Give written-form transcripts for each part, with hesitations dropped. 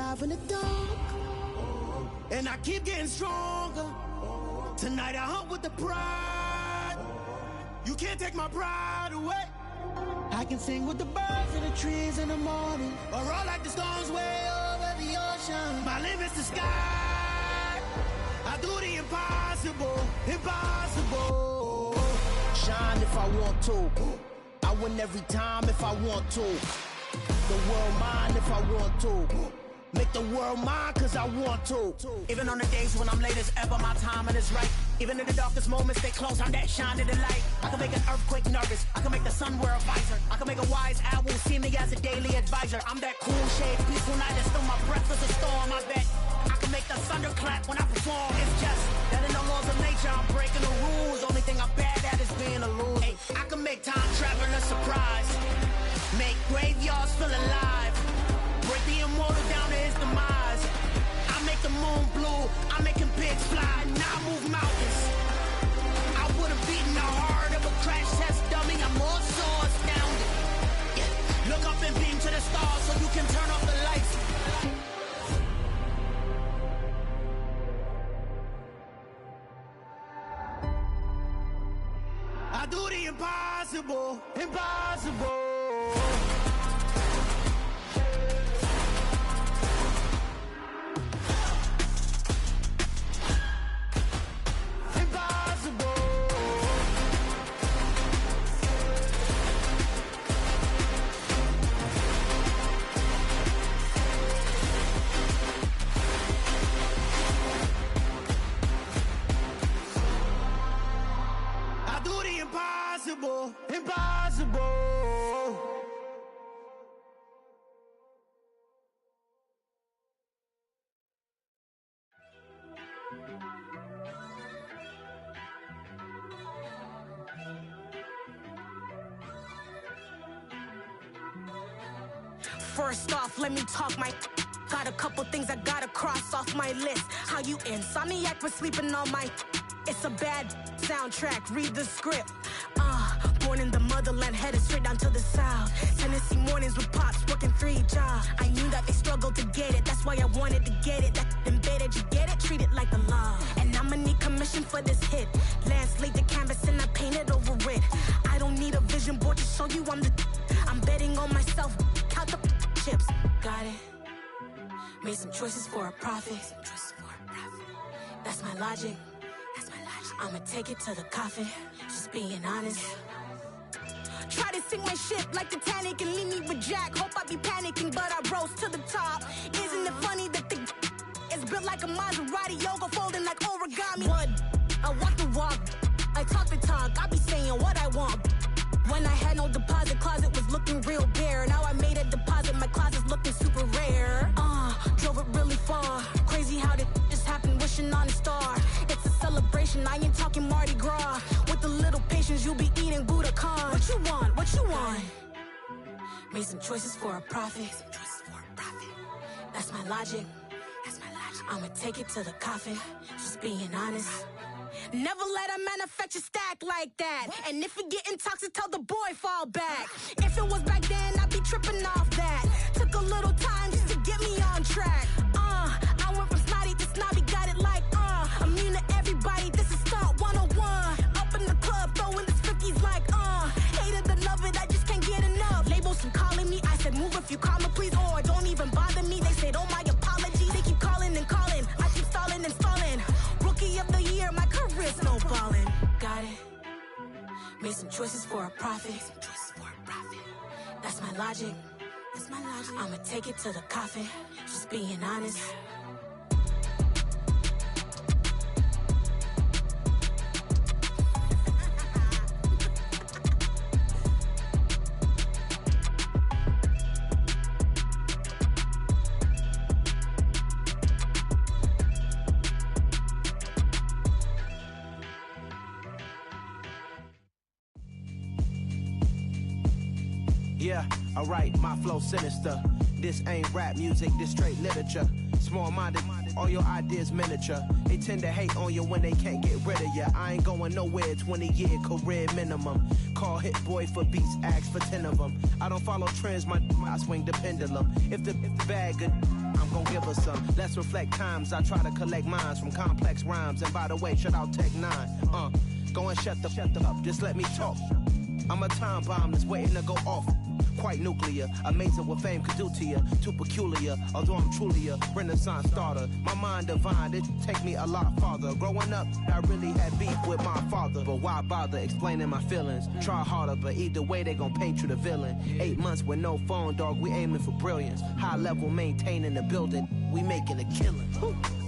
alive in the dark, and I keep getting stronger. Tonight I hunt with the pride. You can't take my pride away. I can sing with the birds and the trees in the morning, or roll like the storms way over the ocean. My limit's the sky. I do the impossible, impossible. Shine if I want to. I win every time if I want to. The world mine if I want to. Make the world mine cause I want to. Even on the days when I'm late as ever, my timing is right. Even in the darkest moments, stay close, I'm that shining the light. I can make an earthquake nervous, I can make the sun wear a visor. I can make a wise owl see me as a daily advisor. I'm that cool shade, peaceful night, and still my breath is a storm, I bet. I can make the thunder clap when I perform. It's just that in the laws of nature, I'm breaking the rules. Only thing I'm bad at is being a loser. Hey, I can make time travel a surprise. Make graveyards feel alive. Break the immortal down to his demise. I make the moon blue, I'm making pigs fly. Now I move mountains. I would've beaten the heart of a crash test dummy. I'm more so astounded. Yeah. Look up and beam to the stars so you can turn off the lights. I do the impossible, impossible. Impossible, impossible. First off, let me talk my. Got a couple things I gotta cross off my list. How you insomniac for sleeping on my. It's a bad soundtrack, read the script. Born in the motherland, headed straight down to the south. Tennessee mornings with pops, working 3 jobs. I knew that they struggled to get it, that's why I wanted to get it. That embedded, you get it, treat it like the law. And I'ma need commission for this hit. Lance laid the canvas and I painted over it. I don't need a vision board to show you I'm betting on myself, count the chips. Got it. Made some choices for a profit. That's my logic. I'ma take it to the coffin, just being honest. Try to sink my ship like Titanic and leave me with Jack. Hope I be panicking, but I rose to the top. Isn't it funny that the is built like a Maserati, yoga folding like origami? What? I walk the walk, I talk the talk, I be saying what I want. When I had no deposit, closet was looking real bare. Now I made a deposit, my closet's looking super rare. Drove it really far. Crazy how did just happen, wishing on a star. It's a celebration, I ain't talking Mardi Gras. With a little patience, you'll be eating Budokan. What you want? What you want? Made some choices for a profit. That's my logic. I'ma take it to the coffin, just being honest. Never let a manufacture stack like that. And if it getting toxic, tell the boy fall back. If it was back then, I'd be tripping off that. Took a little time just to get me on track. I went from snotty to snobby, got it like immune to everybody, this is stunt 101. Up in the club, throwing this 50s like hated to love it, I just can't get enough. Labels from calling me, I said move if you call me please, or don't even bother me. They said oh my apologies, they keep calling and calling, I keep stalling and stalling. Rookie of the year, my career snowballing. Got it. Made some choices for a profit. That's my logic. I'ma take it to the coffin, just being honest. Yeah, alright, my flow sinister. This ain't rap music, this straight literature. Small-minded, All your ideas miniature. They tend to hate on you when they can't get rid of you. I ain't going nowhere, 20-year career minimum. Call Hit Boy for beats, ask for 10 of them. I don't follow trends, I swing the pendulum. If the bag good, I'm gon' give her some. Let's reflect times. I try to collect minds from complex rhymes. And by the way, shout out Tech 9. Go and shut the up. Just let me talk. I'm a time bomb that's waiting to go off. Quite nuclear, amazing what fame could do to you. Too peculiar, although I'm truly a renaissance starter. My mind divine, it take me a lot farther. Growing up, I really had beef with my father. But why bother explaining my feelings? Try harder, but either way they gon' paint you the villain. 8 months with no phone, dog, we aiming for brilliance. High level maintaining the building, we making a killing.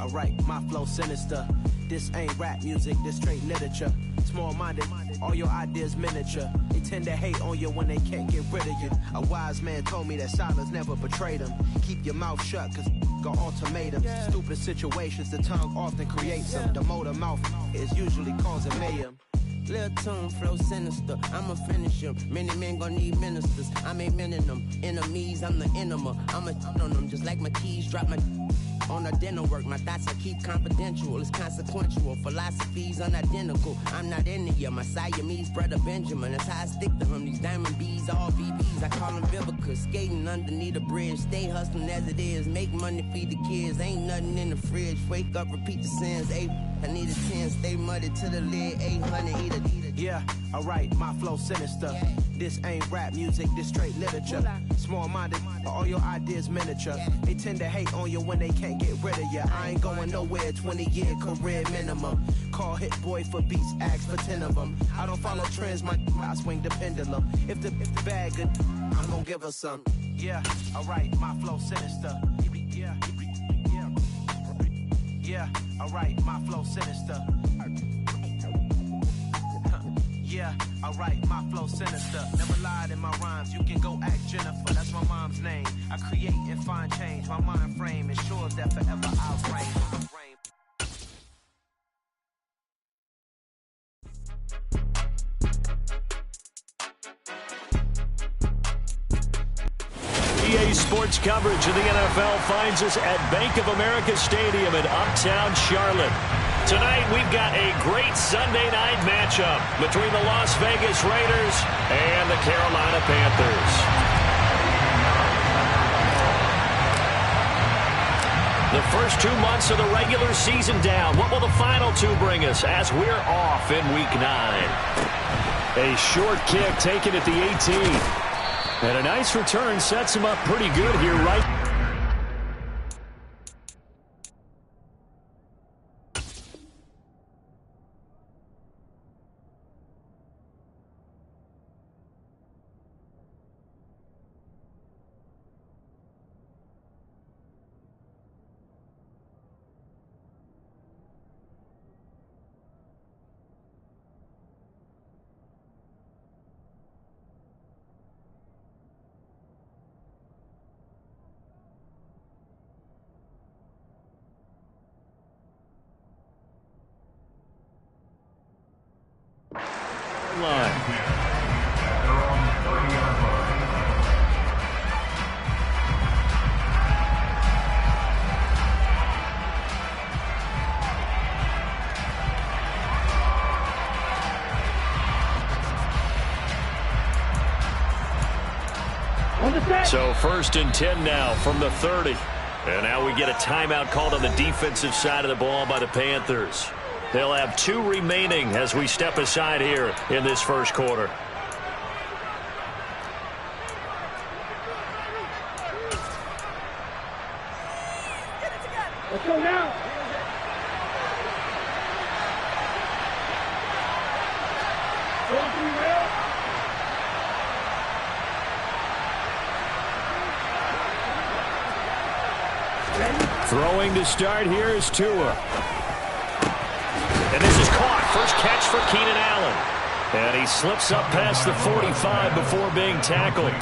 Alright, my flow sinister. This ain't rap music, this straight literature. Small-minded, all your ideas miniature. They tend to hate on you when they can't get rid of you. A wise man told me that silence never betrayed him. Keep your mouth shut, cause got ultimatums. Stupid situations, the tongue often creates them. The motor mouth is usually causing mayhem. Lil' tune, flow sinister, I'ma finish him. Many men gon' need ministers, I'm ain't mending them. Enemies, I'm the enema, I'ma on them. Just like my keys, drop my on the dinner work. My thoughts I keep confidential, it's consequential. Philosophies unidentical, I'm not into you. My Siamese brother Benjamin, that's how I stick to him. These diamond bees, all BBs, I call them Vivica. Skating underneath a bridge, stay hustling as it is. Make money, feed the kids, ain't nothing in the fridge. Wake up, repeat the sins, I need a 10, stay muddy to the lid, 800, eat it. Yeah, alright, my flow sinister. This ain't rap music, this straight literature. Small-minded, all your ideas miniature. They tend to hate on you when they can't get rid of you. I ain't going nowhere, 20-year career minimum. Call Hit Boy for beats, ask for 10 of them. I don't follow trends, I swing the pendulum. If the bag good, I'm gon' give her some. Yeah, alright, my flow sinister. Yeah, alright, my flow sinister. Yeah, alright, my flow sinister. Never lied in my rhymes, you can go ask Jennifer. That's my mom's name. I create and find change. My mind frame ensures that forever I'll reign. EA Sports coverage of the NFL finds us at Bank of America Stadium in Uptown Charlotte. Tonight, we've got a great Sunday night matchup between the Las Vegas Raiders and the Carolina Panthers. The first 2 months of the regular season down. What will the final two bring us as we're off in Week 9? A short kick taken at the 18. And a nice return sets him up pretty good here, right? So 1st and 10 now from the 30. And now we get a timeout called on the defensive side of the ball by the Panthers. They'll have 2 remaining as we step aside here in this first quarter. Let's go now. Throwing to start here is Tua. And this is caught. First catch for Keenan Allen. And he slips up past the 45 before being tackled.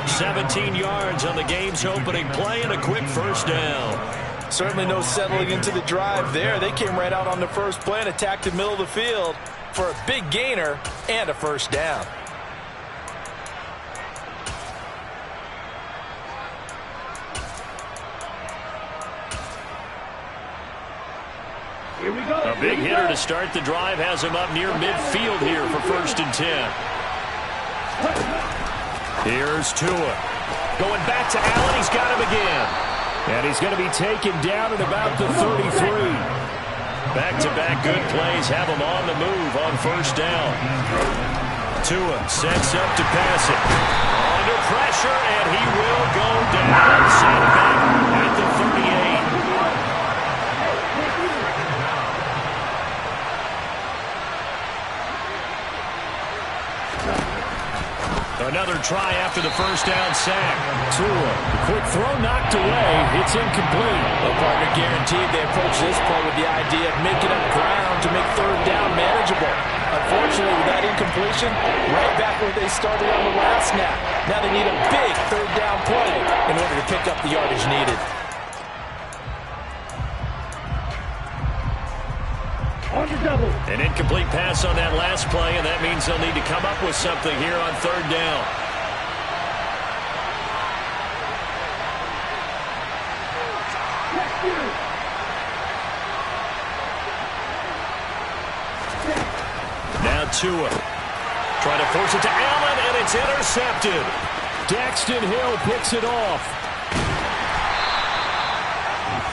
17 yards on the game's opening play and a quick first down. Certainly no settling into the drive there. They came right out on the first play and attacked the middle of the field for a big gainer and a first down. A big hitter to start the drive has him up near midfield here for 1st and 10. Here's Tua. Going back to Allen. He's got him again. And he's going to be taken down at about the 33. Back-to-back good plays have him on the move on 1st down. Tua sets up to pass it. Under pressure, and he will go down. Sent back at the 38. Another try after the 1st down sack. Tua, the quick throw knocked away. It's incomplete. The partner guaranteed they approach this play with the idea of making up ground to make 3rd down manageable. Unfortunately, with that incompletion, right back where they started on the last snap. Now they need a big 3rd down play in order to pick up the yardage needed. An incomplete pass on that last play, and that means they'll need to come up with something here on 3rd down. Now Tua. Trying to force it to Allen, and it's intercepted. Daxton Hill picks it off.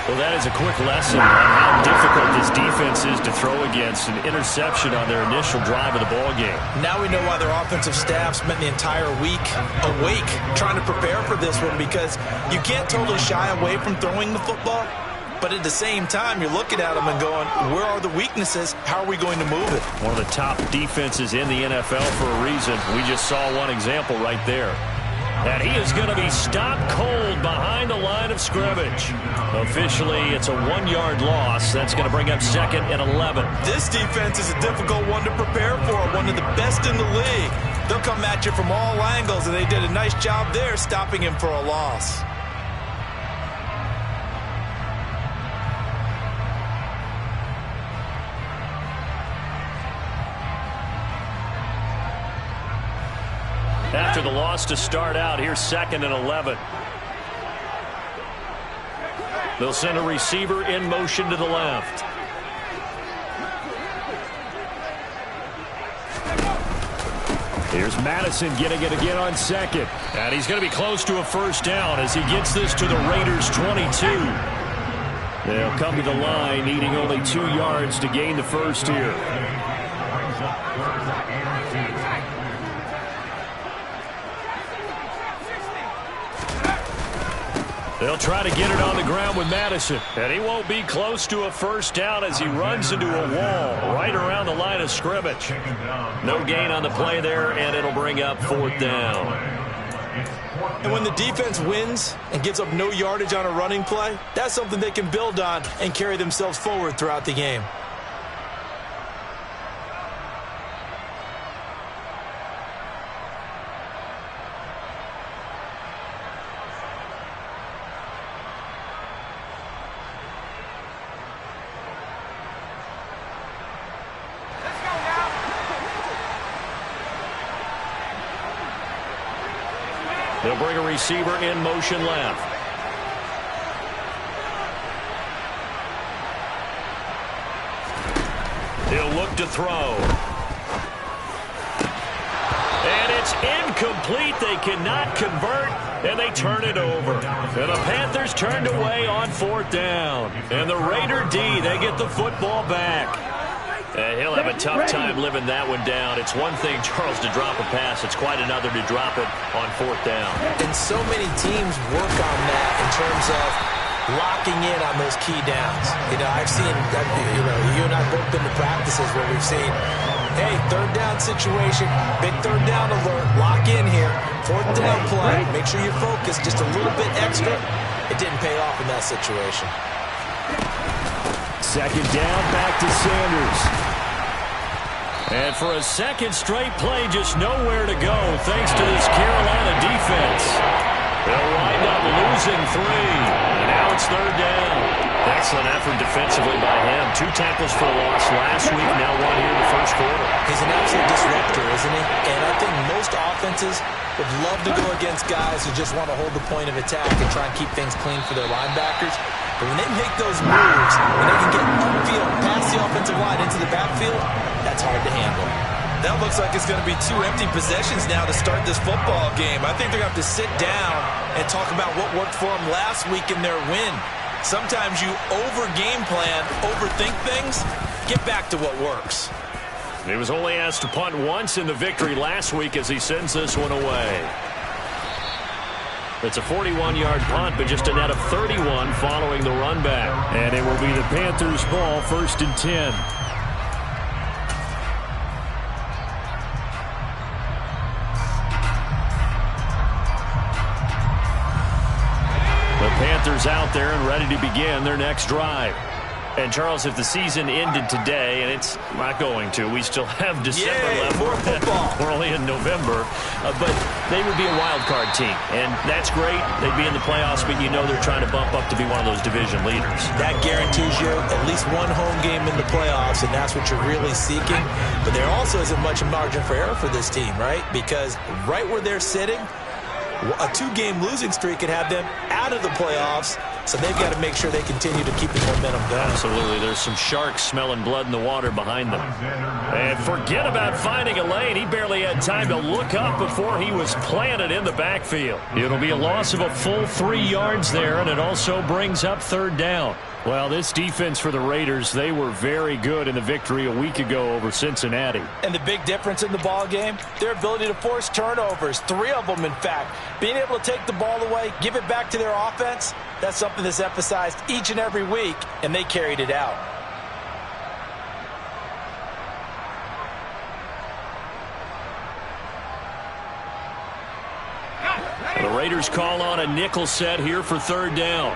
Well, that is a quick lesson on how difficult this defense is to throw against. An interception on their initial drive of the ballgame. Now we know why their offensive staff spent the entire week awake trying to prepare for this one, because you can't totally shy away from throwing the football, but at the same time, you're looking at them and going, where are the weaknesses? How are we going to move it? One of the top defenses in the NFL for a reason. We just saw one example right there. And he is going to be stopped cold behind the line of scrimmage. Officially, it's a 1-yard loss. That's going to bring up 2nd and 11. This defense is a difficult one to prepare for, one of the best in the league. They'll come at you from all angles, and they did a nice job there stopping him for a loss. After the loss to start out, here's 2nd and 11. They'll send a receiver in motion to the left. Here's Madison getting it again on 2nd. And he's going to be close to a 1st down as he gets this to the Raiders' 22. They'll come to the line, needing only 2 yards to gain the 1st here. They'll try to get it on the ground with Madison. And he won't be close to a 1st down as he runs into a wall right around the line of scrimmage. No gain on the play there, and it'll bring up 4th down. And when the defense wins and gives up no yardage on a running play, that's something they can build on and carry themselves forward throughout the game. They'll bring a receiver in motion left. He'll look to throw. And it's incomplete. They cannot convert, and they turn it over. And the Panthers turned away on 4th down. And the Raider D, they get the football back. He'll have a tough time living that one down. It's one thing, Charles, to drop a pass. It's quite another to drop it on 4th down. And so many teams work on that in terms of locking in on those key downs. You know, I've seen, you and I both been to practices where we've seen, hey, 3rd down situation, big 3rd down alert, lock in here, 4th down play, make sure you're focused just a little bit extra. It didn't pay off in that situation. 2nd down, back to Sanders. And for a 2nd straight play, just nowhere to go thanks to this Carolina defense. They'll wind up losing 3. And now it's 3rd down. Excellent effort defensively by him. 2 tackles for a loss last week, now 1 here in the first quarter. He's an absolute disruptor, isn't he? And I think most offenses would love to go against guys who just want to hold the point of attack and try and keep things clean for their linebackers. But when they make those moves, when they can get upfield, past the offensive line into the backfield, that's hard to handle. That looks like it's going to be 2 empty possessions now to start this football game. I think they're going to have to sit down and talk about what worked for them last week in their win. Sometimes you over-game plan, overthink things, get back to what works. He was only asked to punt once in the victory last week as he sends this one away. It's a 41-yard punt, but just a net of 31 following the run back. And it will be the Panthers' ball, 1st and 10. Panthers out there and ready to begin their next drive. And, Charles, if the season ended today, and it's not going to, we still have December left. More football. We're only in November. But they would be a wild card team. And that's great. They'd be in the playoffs, but you know they're trying to bump up to be one of those division leaders. That guarantees you at least 1 home game in the playoffs, and that's what you're really seeking. But there also isn't much margin for error for this team, right? Because right where they're sitting, a 2-game losing streak could have them out of the playoffs, so they've got to make sure they continue to keep the momentum going. Absolutely. There's some sharks smelling blood in the water behind them. And forget about finding a lane. He barely had time to look up before he was planted in the backfield. It'll be a loss of a full 3 yards there, and it also brings up 3rd down. Well, this defense for the Raiders, they were very good in the victory a week ago over Cincinnati. And the big difference in the ball game, their ability to force turnovers, 3 of them, in fact. Being able to take the ball away, give it back to their offense, that's something that's emphasized each and every week, and they carried it out. The Raiders call on a nickel set here for 3rd down.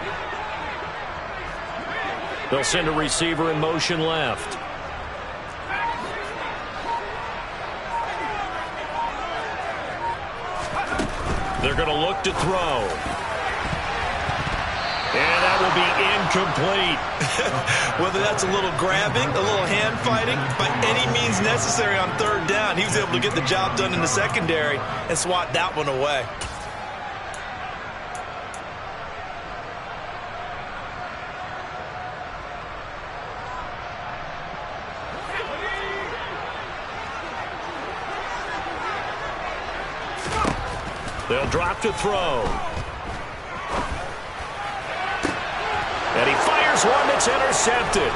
They'll send a receiver in motion left. They're going to look to throw. And that will be incomplete. Whether that's a little grabbing, a little hand fighting, by any means necessary on 3rd down, he was able to get the job done in the secondary and swat that one away. They'll drop to throw. And he fires one that's intercepted.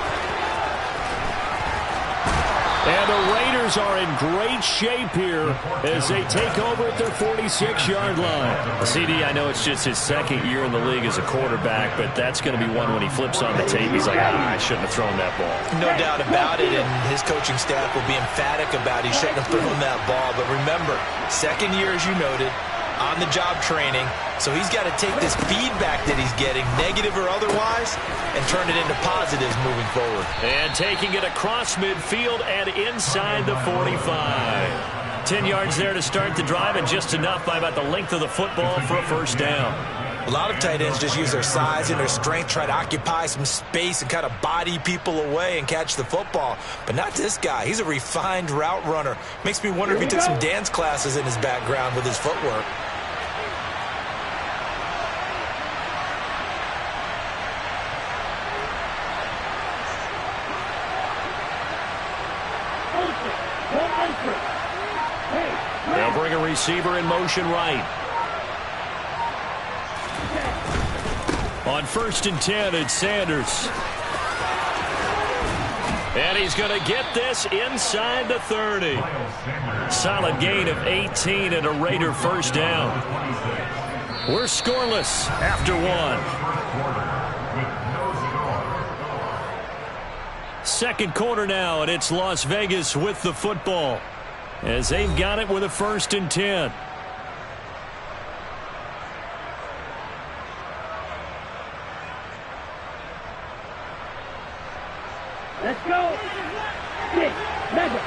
And the Raiders are in great shape here as they take over at their 46-yard line. CD, I know it's just his 2nd year in the league as a quarterback, but that's going to be one when he flips on the tape. He's like, I shouldn't have thrown that ball. No doubt about it, and his coaching staff will be emphatic about he shouldn't have thrown that ball. But remember, 2nd year, as you noted, on-the-job training, so he's got to take this feedback that he's getting, negative or otherwise, and turn it into positives moving forward. And taking it across midfield and inside the 45. 10 yards there to start the drive, and just enough by about the length of the football for a 1st down. A lot of tight ends just use their size and their strength, try to occupy some space and kind of body people away and catch the football. But not this guy. He's a refined route runner. Makes me wonder if he took some dance classes in his background with his footwork. They'll bring a receiver in motion right. On 1st and 10, it's Sanders. And he's going to get this inside the 30. Solid gain of 18 and a Raider 1st down. We're scoreless after 1. 2nd quarter now, and it's Las Vegas with the football as they've got it with a 1st and 10. Let's go. 6, 7.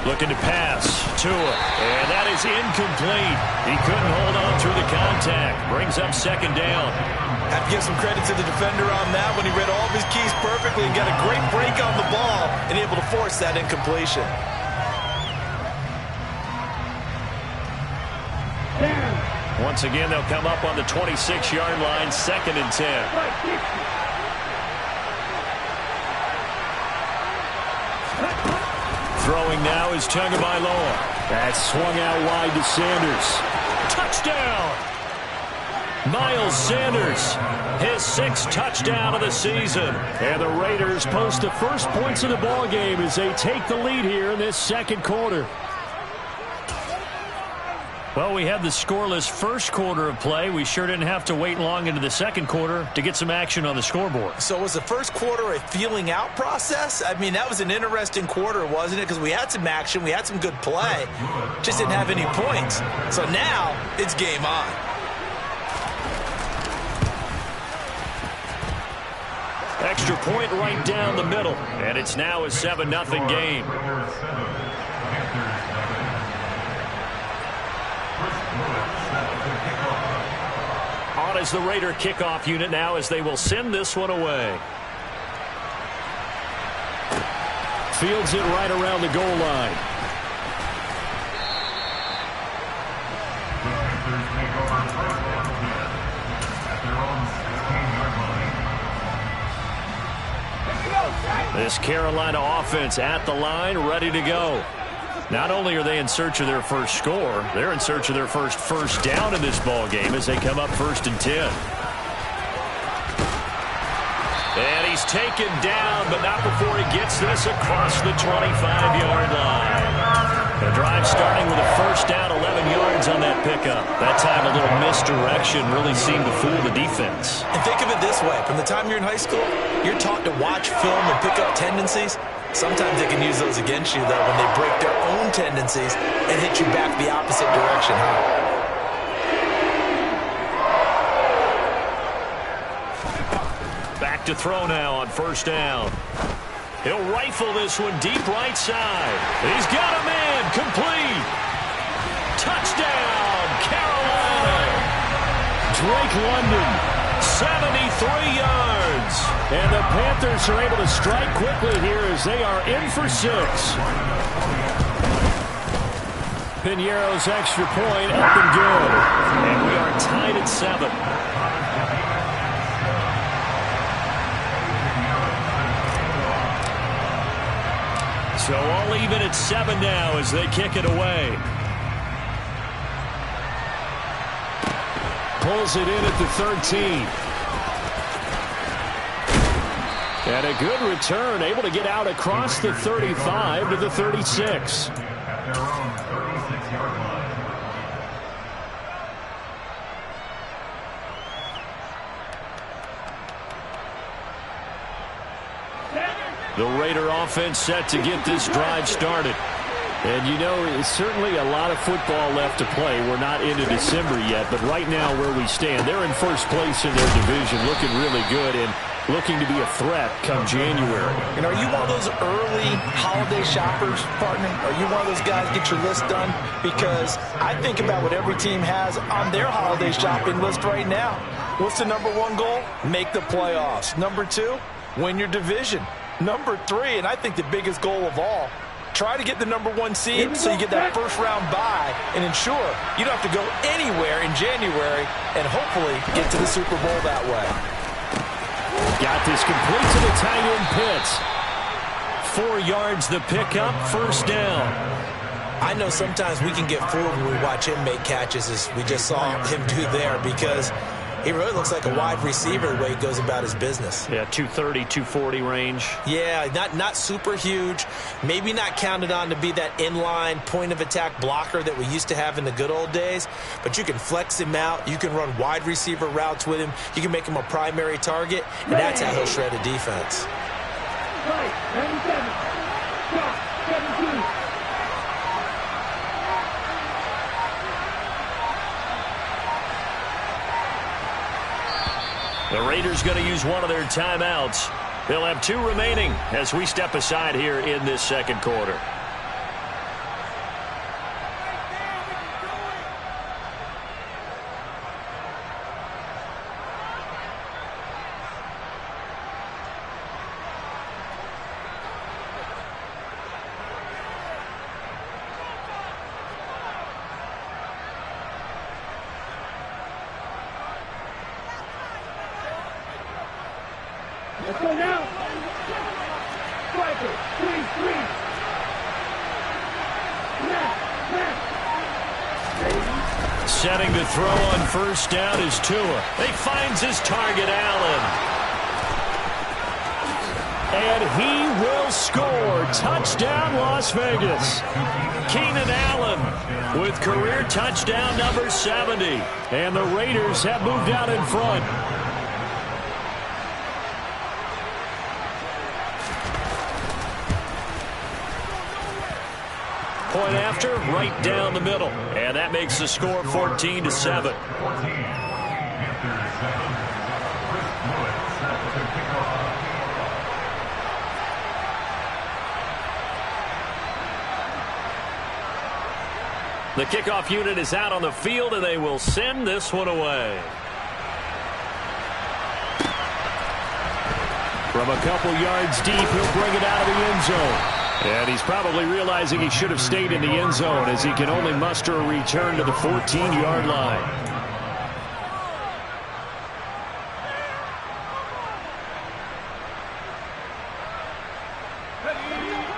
52. Looking to pass. Tua. And that is incomplete. He couldn't hold on through the contact. Brings up second down. Have to give some credit to the defender on that when he read all of his keys perfectly and got a great break on the ball and able to force that incompletion. Once again, they'll come up on the 26-yard line, 2nd and 10. Throwing now is Tagovailoa. That's swung out wide to Sanders. Touchdown! Miles Sanders, his 6th touchdown of the season. And the Raiders post the first points of the ball game as they take the lead here in this second quarter. Well, we had the scoreless first quarter of play. We sure didn't have to wait long into the second quarter to get some action on the scoreboard. So was the first quarter a feeling out process? I mean, that was an interesting quarter, wasn't it? Because we had some action, we had some good play, just didn't have any points. So now it's game on. Extra point right down the middle, and it's now a 7-0 game. On is the Raider kickoff unit now as they will send this one away. Fields it right around the goal line. This Carolina offense at the line, ready to go. Not only are they in search of their first score, they're in search of their first down in this ball game as they come up 1st and 10. And he's taken down, but not before he gets this across the 25-yard line. The drive starting with a first down, 11 yards on that pickup. That time a little misdirection really seemed to fool the defense. And think of it this way. From the time you're in high school, you're taught to watch film and pick up tendencies. Sometimes they can use those against you, though, when they break their own tendencies and hit you back the opposite direction, huh? Back to throw now on first down. He'll rifle this one deep right side. He's got a man. Complete. Touchdown, Carolina. Drake London, 73 yards. And the Panthers are able to strike quickly here as they are in for 6. Piñeiro's extra point up and good. And we are tied at 7. So all even at 7 now as they kick it away. Pulls it in at the 13. And a good return, able to get out across the 35 to the 36. The Raider offense set to get this drive started. And, you know, it's certainly a lot of football left to play. We're not into December yet, but right now where we stand, they're in first place in their division, looking really good and looking to be a threat come January. And are you one of those early holiday shoppers, partner? Are you one of those guys get your list done? Because I think about what every team has on their holiday shopping list right now. What's the number 1 goal? Make the playoffs. Number 2, win your division. Number 3, and I think the biggest goal of all, try to get the number 1 seed so you get that first-round bye and ensure you don't have to go anywhere in January and hopefully get to the Super Bowl that way. Got this complete to the tight end Pitts. 4 yards the pickup, first down. I know sometimes we can get fooled when we watch him make catches as we just saw him do there because he really looks like a wide receiver the way he goes about his business. Yeah, 230, 240 range. Yeah, not super huge. Maybe not counted on to be that inline point-of-attack blocker that we used to have in the good old days. But you can flex him out. You can run wide receiver routes with him. You can make him a primary target, and that's how he'll shred a defense. Right, 97. Stop, 17. The Raiders going to use one of their timeouts. They'll have 2 remaining as we step aside here in this second quarter. Let's go now. Striker, 3-3. Setting to throw on first down is Tua. He finds his target, Allen. And he will score. Touchdown, Las Vegas. Keenan Allen with career touchdown number 70. And the Raiders have moved out in front. Point after, right down the middle. And that makes the score 14-7. The kickoff unit is out on the field, and they will send this one away. From a couple yards deep, he'll bring it out of the end zone. And he's probably realizing he should have stayed in the end zone as he can only muster a return to the 14-yard line.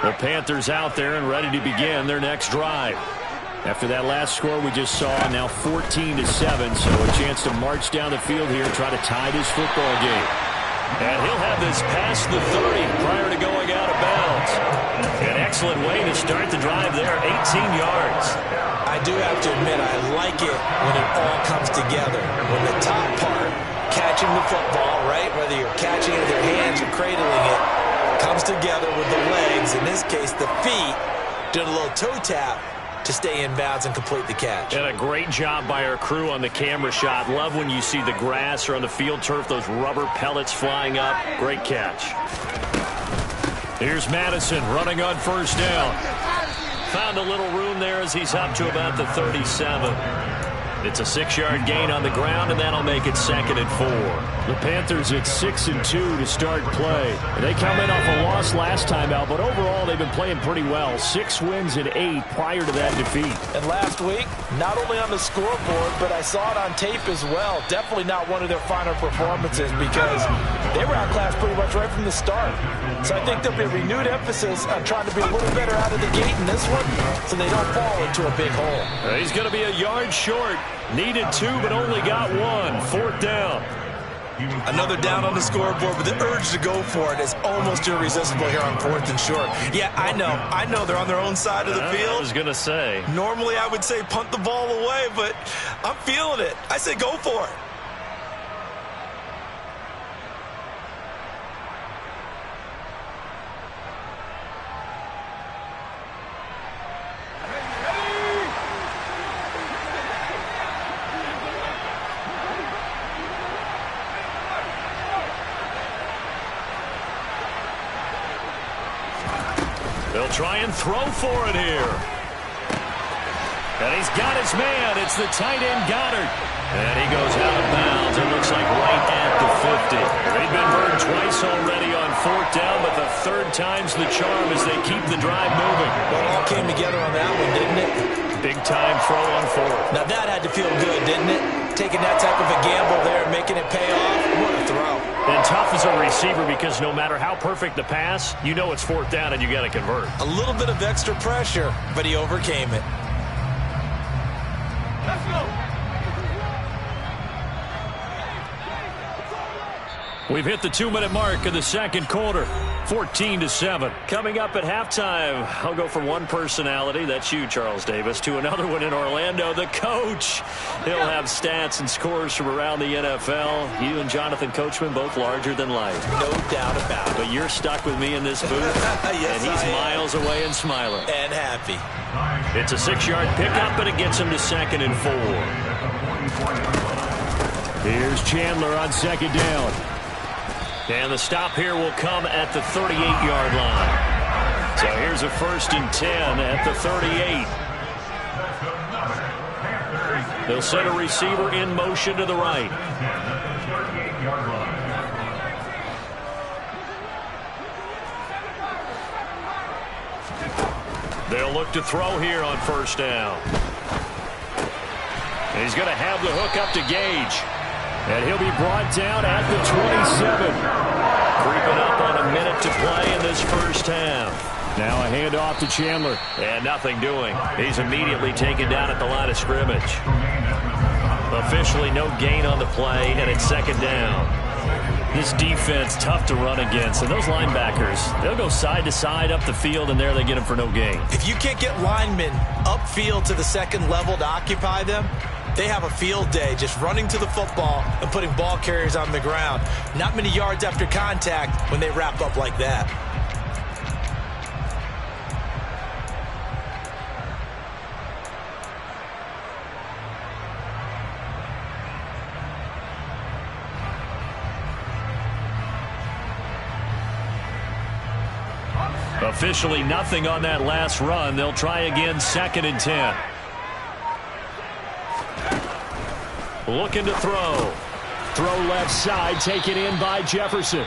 The Panthers out there and ready to begin their next drive. After that last score we just saw, now 14-7, so a chance to march down the field here and try to tie this football game. And he'll have this past the 30 prior to going out of bounds. An excellent way to start the drive there, 18 yards. I do have to admit, I like it when it all comes together. When the top part, catching the football, right, whether you're catching it with your hands or cradling it, comes together with the legs, in this case the feet, doing a little toe tap to stay in bounds and complete the catch. And a great job by our crew on the camera shot. Love when you see the grass or on the field turf, those rubber pellets flying up. Great catch. Here's Madison running on first down. Found a little room there as he's up to about the 37. It's a 6-yard gain on the ground, and that'll make it 2nd and 4. The Panthers at 6-2 to start play. They come in off a loss last time out, but overall they've been playing pretty well. 6 wins and 8 prior to that defeat. And last week, not only on the scoreboard, but I saw it on tape as well. Definitely not one of their finer performances because they were outclassed pretty much right from the start. So I think there'll be a renewed emphasis on trying to be a little better out of the gate in this one so they don't fall into a big hole. He's going to be a yard short. Needed 2, but only got 1. 4th down. Another down on the scoreboard, but the urge to go for it is almost irresistible here on 4th and short. Yeah, I know they're on their own side of the field. I was going to say. Normally I would say punt the ball away, but I'm feeling it. I say go for it. They'll try and throw for it here. And he's got his man. It's the tight end, Goddard. And he goes out of bounds. It looks like right at the 50. They've been burned twice already on 4th down, but the 3rd time's the charm as they keep the drive moving. Well, it all came together on that one, didn't it? Big time throw on 4th. Now that had to feel good, didn't it? Taking that type of a gamble there, making it pay off. What a throw. And tough as a receiver because no matter how perfect the pass, you know it's 4th down and you got to convert. A little bit of extra pressure, but he overcame it. Let's go. We've hit the 2-minute mark of the 2nd quarter. 14-7. Coming up at halftime, I'll go from one personality, that's you, Charles Davis, to another one in Orlando, the coach. He'll have stats and scores from around the NFL. You and Jonathan Coachman, both larger than life. No doubt about it. But you're stuck with me in this booth, yes, and he's miles away and smiling. And happy. It's a 6-yard pickup, and it gets him to 2nd and 4. Here's Chandler on 2nd down. And the stop here will come at the 38-yard line. So here's a 1st and 10 at the 38. They'll set a receiver in motion to the right. They'll look to throw here on 1st down. And he's going to have the hook up to Gage. And he'll be brought down at the 27. Creeping up on a minute to play in this first half. Now a handoff to Chandler. And nothing doing. He's immediately taken down at the line of scrimmage. Officially no gain on the play, and it's second down. This defense, tough to run against. And those linebackers, they'll go side to side up the field, and there they get them for no gain. If you can't get linemen upfield to the second level to occupy them, they have a field day just running to the football and putting ball carriers on the ground. Not many yards after contact when they wrap up like that. Officially nothing on that last run. They'll try again, 2nd and 10. Looking to throw. Throw left side, taken in by Jefferson.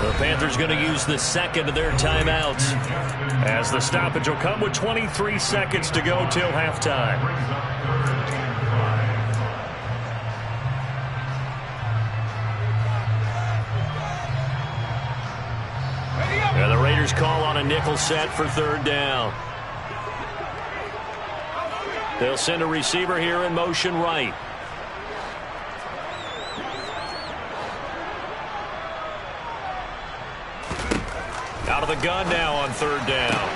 The Panthers going to use the second of their timeouts, as the stoppage will come with 23 seconds to go till halftime. And the Raiders call on a nickel set for 3rd down. They'll send a receiver here in motion right. Out of the gun now on 3rd down.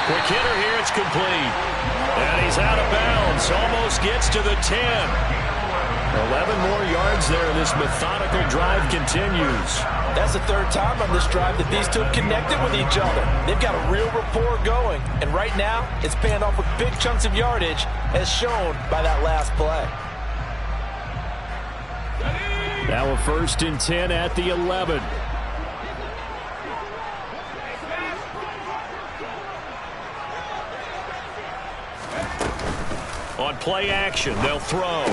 Quick hitter here, it's complete. And he's out of bounds, almost gets to the 10. 11 more yards there. This methodical drive continues. That's the 3rd time on this drive that these two have connected with each other. They've got a real rapport going. And right now, it's paying off with big chunks of yardage, as shown by that last play. Now a 1st and 10 at the 11. On play action, they'll throw.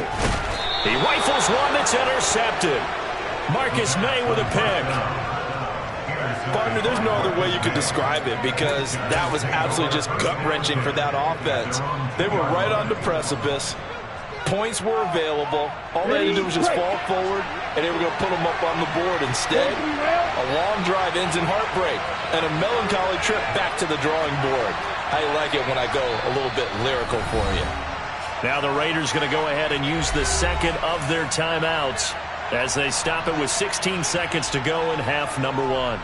He rifles one that's intercepted. Marcus May with a pick. Partner, there's no other way you could describe it, because that was absolutely just gut-wrenching for that offense. They were right on the precipice. Points were available. All they had to do was just fall forward, and they were going to put them up on the board. Instead, a long drive ends in heartbreak and a melancholy trip back to the drawing board. I like it when I go a little bit lyrical for you. Now the Raiders going to go ahead and use the second of their timeouts as they stop it with 16 seconds to go in half number 1.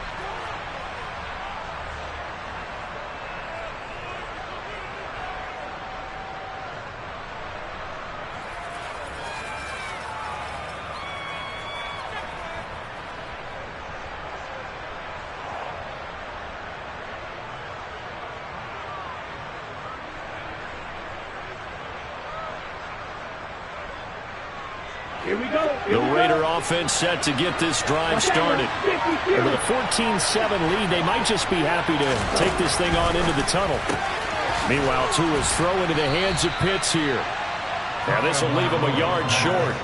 Here we go. The Raider offense set to get this drive started. And with a 14-7 lead, they might just be happy to take this thing on into the tunnel. Meanwhile, Tua's throw into the hands of Pitts here. Now this will leave him a yard short.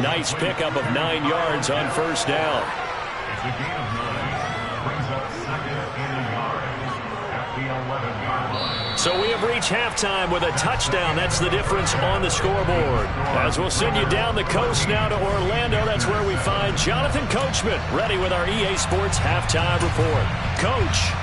Nice pickup of 9 yards on 1st down. So we have reached halftime with a touchdown. That's the difference on the scoreboard. As we'll send you down the coast now to Orlando, that's where we find Jonathan Coachman, ready with our EA Sports halftime report. Coach.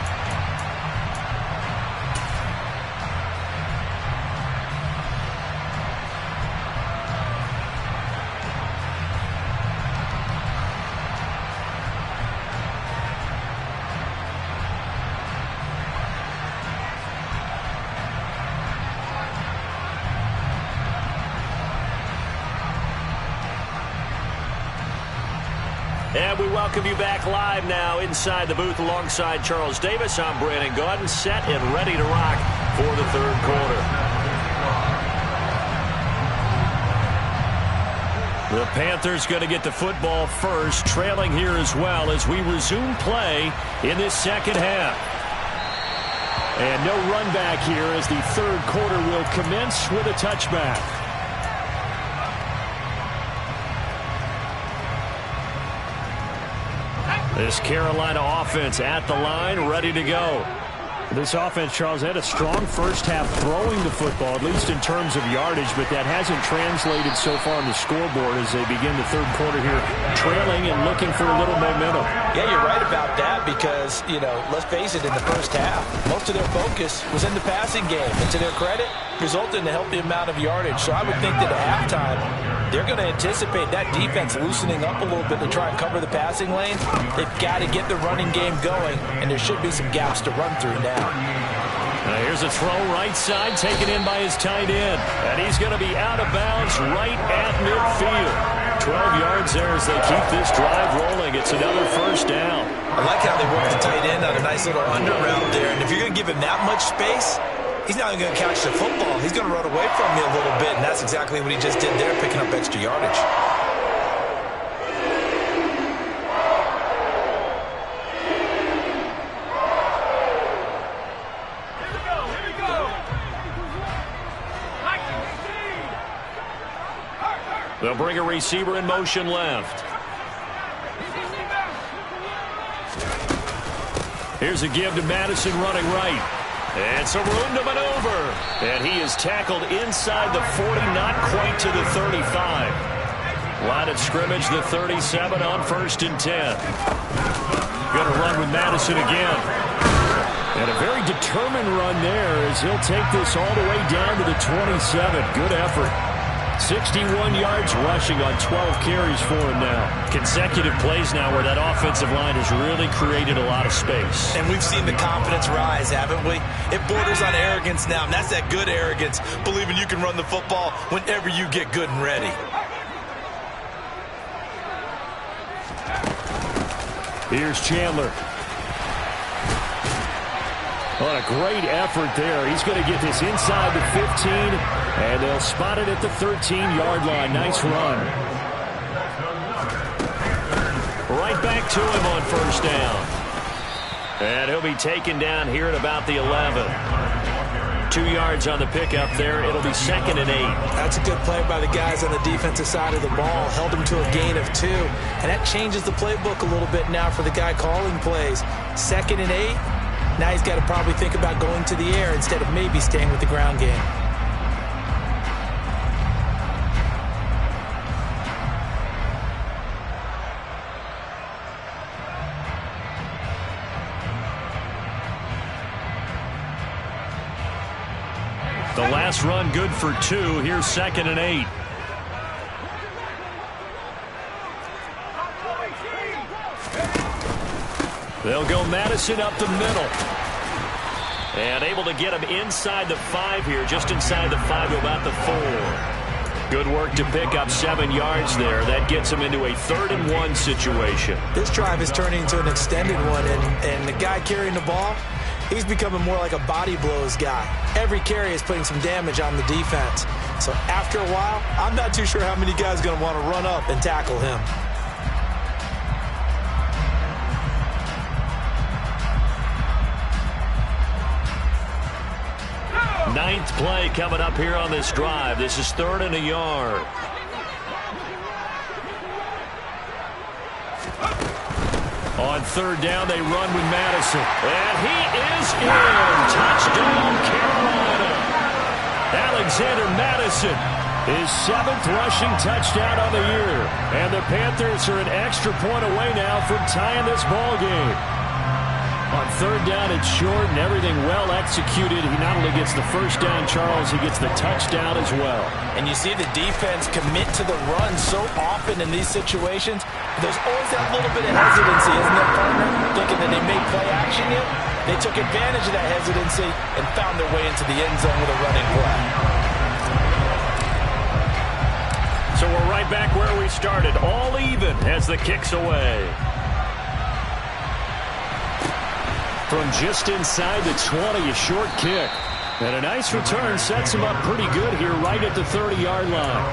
And we welcome you back live now inside the booth alongside Charles Davis. I'm Brandon Gaudin, set and ready to rock for the 3rd quarter. The Panthers going to get the football first, trailing here as well as we resume play in this 2nd half. And no run back here as the 3rd quarter will commence with a touchback. This Carolina offense at the line, ready to go. This offense, Charles, had a strong first half throwing the football, at least in terms of yardage, but that hasn't translated so far on the scoreboard as they begin the third quarter here, trailing and looking for a little momentum. Yeah, you're right about that because, let's face it, in the first half, most of their focus was in the passing game. And to their credit, resulted in a healthy amount of yardage. So I would think that at halftime, they're going to anticipate that defense loosening up a little bit to try and cover the passing lane. They've got to get the running game going, and there should be some gaps to run through now. Here's a throw right side, taken in by his tight end. And he's going to be out of bounds right at midfield. 12 yards there as they keep this drive rolling. It's another first down. I like how they work the tight end on a nice little under route there. And if you're going to give him that much space, he's not even going to catch the football. He's going to run away from you a little bit, and that's exactly what he just did there, picking up extra yardage. They'll bring a receiver in motion left. Here's a give to Madison running right. And some room to maneuver. And he is tackled inside the 40, not quite to the 35. Line of scrimmage, the 37 on 1st and 10. Going to run with Madison again. And a very determined run there as he'll take this all the way down to the 27. Good effort. 61 yards rushing on 12 carries for him now. Consecutive plays now where that offensive line has really created a lot of space. And we've seen the confidence rise, haven't we? It borders on arrogance now, and that's that good arrogance, believing you can run the football whenever you get good and ready. Here's Chandler. What a great effort there. He's going to get this inside the 15, and they'll spot it at the 13-yard line. Nice run. Right back to him on 1st down. And he'll be taken down here at about the 11. 2 yards on the pickup there. It'll be 2nd and 8. That's a good play by the guys on the defensive side of the ball. Held him to a gain of 2. And that changes the playbook a little bit now for the guy calling plays. 2nd and 8. Now he's got to probably think about going to the air instead of maybe staying with the ground game. The last run good for 2. Here's 2nd and 8. They'll go Madison up the middle. And able to get him inside the 5 here, just inside the 5 to about the 4. Good work to pick up 7 yards there. That gets him into a 3rd and 1 situation. This drive is turning into an extended one, and the guy carrying the ball, he's becoming more like a body blows guy. Every carry is putting some damage on the defense. So after a while, I'm not too sure how many guys are going to want to run up and tackle him. Ninth play coming up here on this drive. This is 3rd and a yard. On 3rd down, they run with Madison. And he is in. Touchdown, Carolina. Alexander Madison, his 7th rushing touchdown on the year. And the Panthers are an extra point away now from tying this ball game. On 3rd down, it's short and everything well executed. He not only gets the first down, Charles, he gets the touchdown as well. And you see the defense commit to the run so often in these situations. There's always that little bit of hesitancy, isn't there, partner? Thinking that they may play action yet. They took advantage of that hesitancy and found their way into the end zone with a running play. So we're right back where we started, all even as the kick's away. From just inside the 20, a short kick. And a nice return sets him up pretty good here right at the 30-yard line.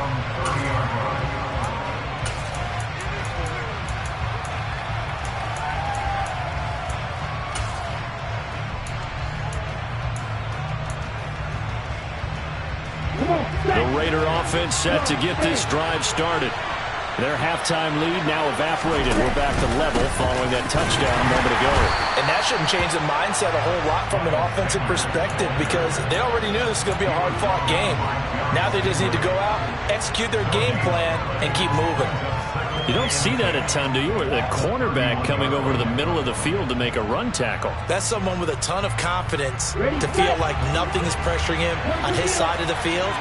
The Raider offense set to get this drive started. Their halftime lead now evaporated. We're back to level following that touchdown a moment ago. And that shouldn't change the mindset a whole lot from an offensive perspective because they already knew this was going to be a hard-fought game. Now they just need to go out, execute their game plan, and keep moving. You don't see that a ton, do you? Or the cornerback coming over to the middle of the field to make a run tackle. That's someone with a ton of confidence to feel like nothing is pressuring him on his side of the field.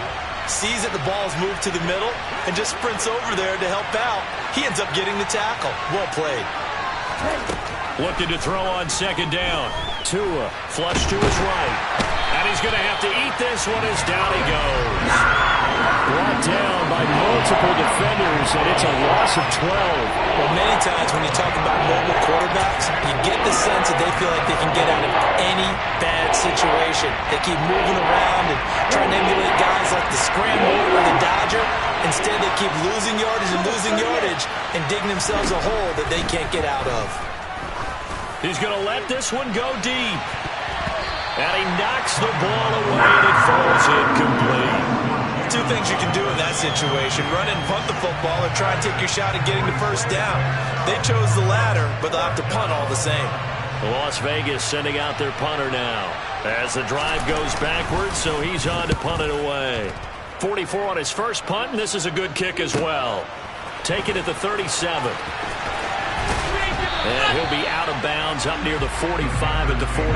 Sees that the ball's moved to the middle and just sprints over there to help out. He ends up getting the tackle. Well played. Looking to throw on second down. Tua flush to his right. And he's going to have to eat this one as down he goes. Brought down by multiple defenders, and it's a loss of 12. Well, many times when you talk about mobile quarterbacks, you get the sense that they feel like they can get out of any bad situation. They keep moving around and trying to emulate guys like the Scrambler or the Dodger. Instead, they keep losing yardage and digging themselves a hole that they can't get out of. He's going to let this one go deep. And he knocks the ball away, and it falls incomplete. Two things you can do in that situation: run and punt the football, or try and take your shot at getting the first down. They chose the latter, but they'll have to punt all the same. Las Vegas sending out their punter now as the drive goes backwards, so he's on to punt it away. 44 on his first punt, and this is a good kick as well. Taken at the 37. And he'll be out of bounds up near the 45 at the 44.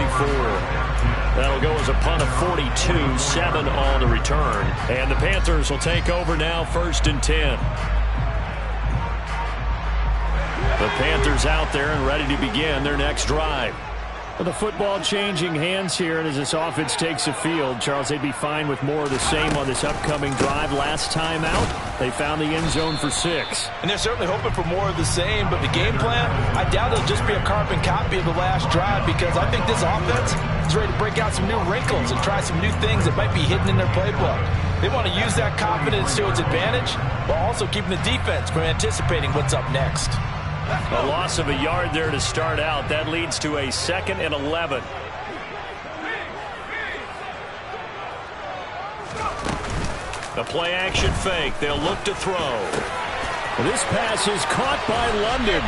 That'll go as a punt of 42, 7 on the return. And the Panthers will take over now, 1st and 10. The Panthers out there and ready to begin their next drive. Well, the football changing hands here, and as this offense takes the field, Charles, they'd be fine with more of the same on this upcoming drive. Last time out, they found the end zone for 6. And they're certainly hoping for more of the same, but the game plan, I doubt it'll just be a carbon copy of the last drive because I think this offense is ready to break out some new wrinkles and try some new things that might be hidden in their playbook. They want to use that confidence to its advantage while also keeping the defense from anticipating what's up next. A loss of a yard there to start out. That leads to a 2nd and 11. The play action fake. They'll look to throw. This pass is caught by London.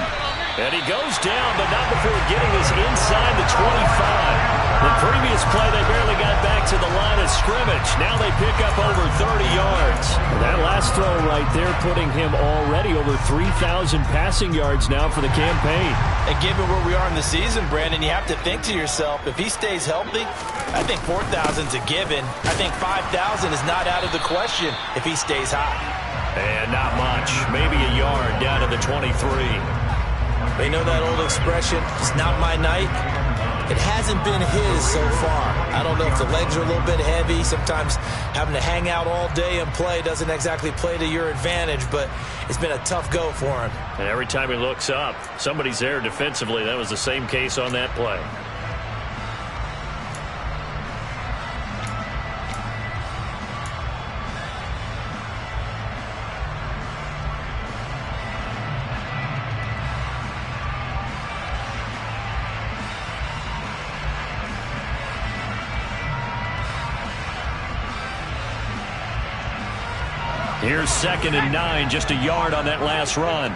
And he goes down, but not before getting this inside the 25. The previous play, they barely got back to the line of scrimmage. Now they pick up over 30 yards. And that last throw right there putting him already over 3,000 passing yards now for the campaign. And given where we are in the season, Brandon, you have to think to yourself, if he stays healthy, I think 4,000's a given. I think 5,000 is not out of the question if he stays hot. And not much. Maybe a yard down to the 23. They know that old expression, it's not my night. It hasn't been his so far. I don't know if the legs are a little bit heavy. Sometimes having to hang out all day and play doesn't exactly play to your advantage, but it's been a tough go for him. And every time he looks up, somebody's there defensively. That was the same case on that play. Here's 2nd and 9, just a yard on that last run.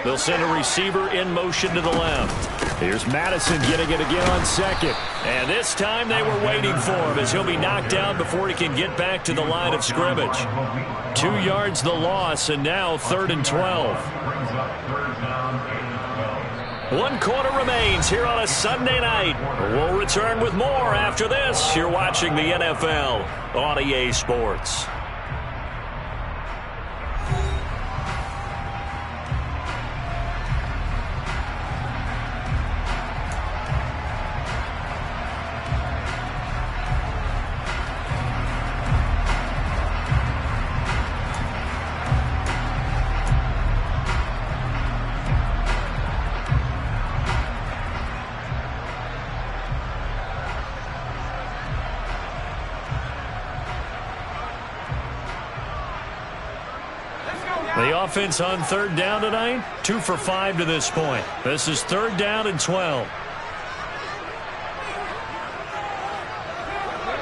They'll send a receiver in motion to the left. Here's Madison getting it again on 2nd. And this time they were waiting for him as he'll be knocked down before he can get back to the line of scrimmage. 2 yards the loss, and now 3rd and 12. 1 quarter remains here on a Sunday night. We'll return with more after this. You're watching the NFL on EA Sports. The offense on 3rd down tonight, 2 for 5 to this point. This is 3rd down and 12.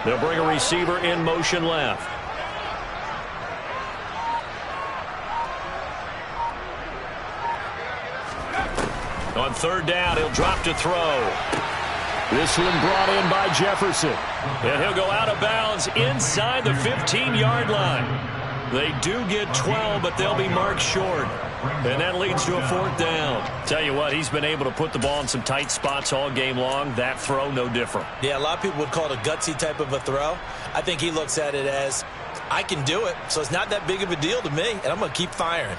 They'll bring a receiver in motion left. On third down, he'll drop to throw. This one brought in by Jefferson. And he'll go out of bounds inside the 15-yard line. They do get 12, but they'll be marked short. And that leads to a fourth down. Tell you what, he's been able to put the ball in some tight spots all game long. That throw, no different. Yeah, a lot of people would call it a gutsy type of a throw. I think he looks at it as, I can do it, so it's not that big of a deal to me, and I'm going to keep firing.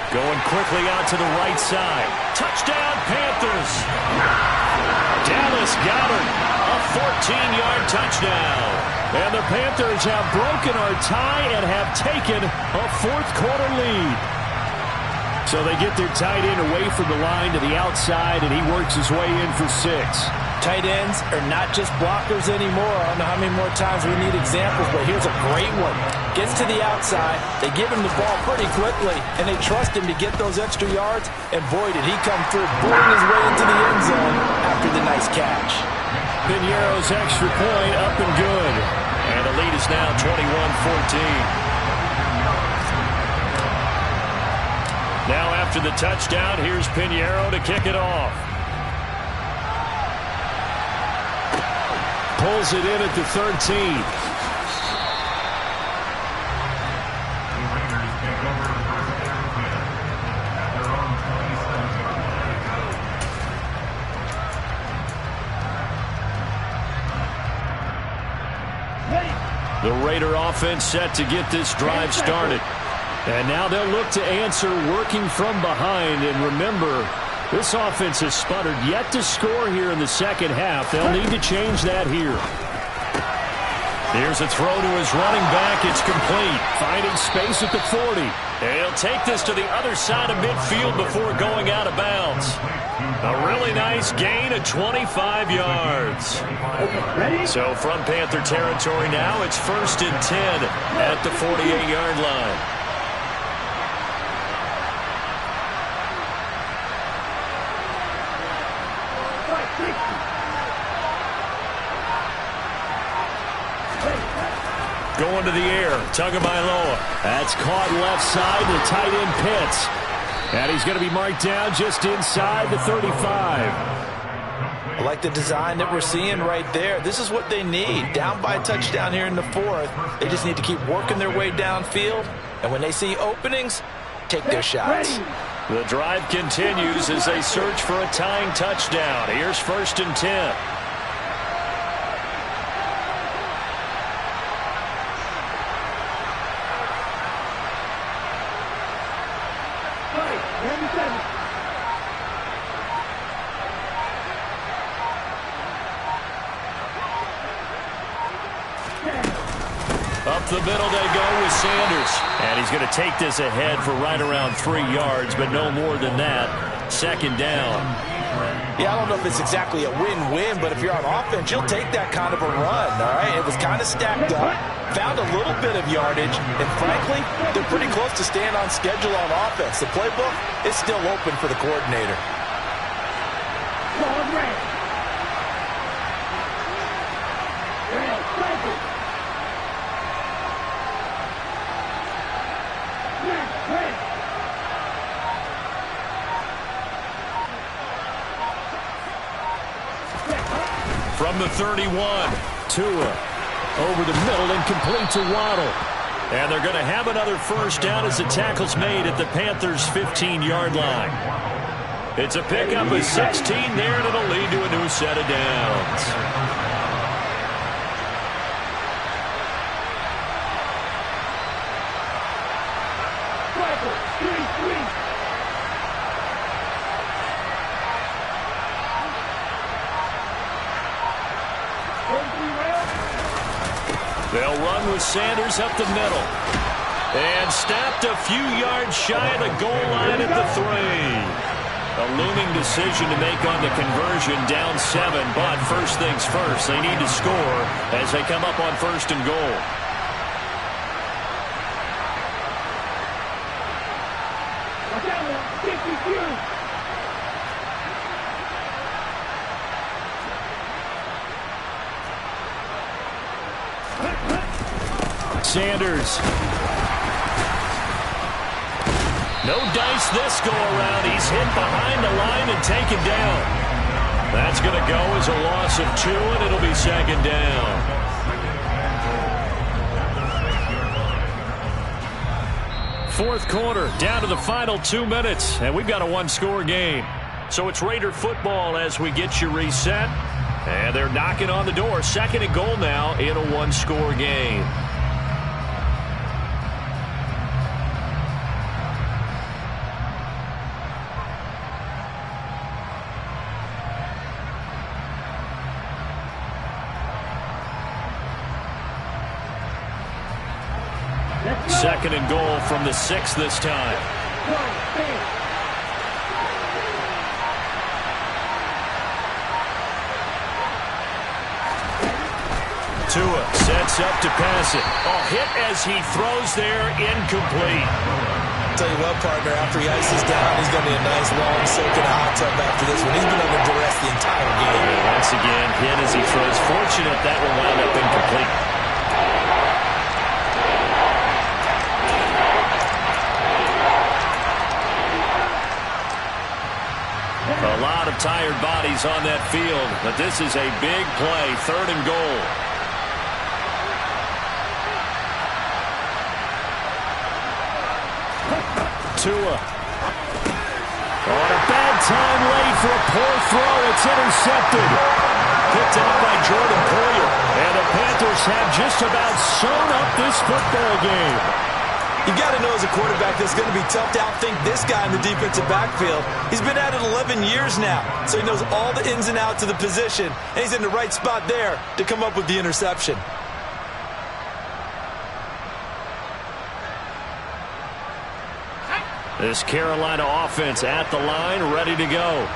Going quickly out to the right side. Touchdown, Panthers. Dallas Goedert, a 14-yard touchdown. And the Panthers have broken our tie and have taken a fourth-quarter lead. So they get their tight end away from the line to the outside, and he works his way in for 6. Tight ends are not just blockers anymore. I don't know how many more times we need examples, but here's a great one. Gets to the outside, they give him the ball pretty quickly, and they trust him to get those extra yards, and boy, did he come through, bulling his way into the end zone after the nice catch. Piñeiro's extra point up and good. And the lead is now 21-14. Now after the touchdown, here's Piñeiro to kick it off. Pulls it in at the 13. The Raider offense set to get this drive started. And now they'll look to answer working from behind. And remember, this offense has sputtered yet to score here in the second half. They'll need to change that here. Here's a throw to his running back. It's complete. Finding space at the 40. And he'll take this to the other side of midfield before going out of bounds. A really nice gain of 25 yards. So from Panther territory now, it's 1st and 10 at the 48-yard line. Going to the air, Tagovailoa. That's caught left side, the tight end Pitts. And he's going to be marked down just inside the 35. I like the design that we're seeing right there. This is what they need. Down by a touchdown here in the 4th. They just need to keep working their way downfield. And when they see openings, take their shots. The drive continues as they search for a tying touchdown. Here's 1st and 10. Up the middle they go with Sanders. And he's going to take this ahead for right around 3 yards, but no more than that. 2nd down. Yeah, I don't know if it's exactly a win-win, but if you're on offense, you'll take that kind of a run, all right? It was kind of stacked up, found a little bit of yardage, and frankly, they're pretty close to staying on schedule on offense. The playbook is still open for the coordinator. From the 31, Tua over the middle and complete to Waddle. And they're going to have another 1st down as the tackle's made at the Panthers' 15-yard line. It's a pickup of 16 there, and it'll lead to a new set of downs. They'll run with Sanders up the middle. And snapped a few yards shy of the goal line at the 3. A looming decision to make on the conversion, down 7, but first things first, they need to score as they come up on 1st and goal. Sanders. No dice this go-around. He's hit behind the line and taken down. That's going to go as a loss of 2, and it'll be 2nd down. Fourth quarter, down to the final 2 minutes, and we've got a one-score game. So it's Raider football as we get you reset. And they're knocking on the door. 2nd and goal now in a one-score game. Second and goal from the 6 this time. Tua sets up to pass it. Oh, hit as he throws there, incomplete. Tell you what, partner, after he ices down, he's going to be a nice, long, soaking hot tub after this one. He's been under duress the entire game. And once again, hit as he throws. Fortunate that one wound up incomplete. A lot of tired bodies on that field, but this is a big play, 3rd and goal. Tua. On a bad time late for a poor throw. It's intercepted. Picked up by Jordan Poyer. And the Panthers have just about sewn up this football game. You got to know as a quarterback that's going to be tough to outthink this guy in the defensive backfield. He's been at it 11 years now, so he knows all the ins and outs of the position, and he's in the right spot there to come up with the interception. This Carolina offense at the line, ready to go.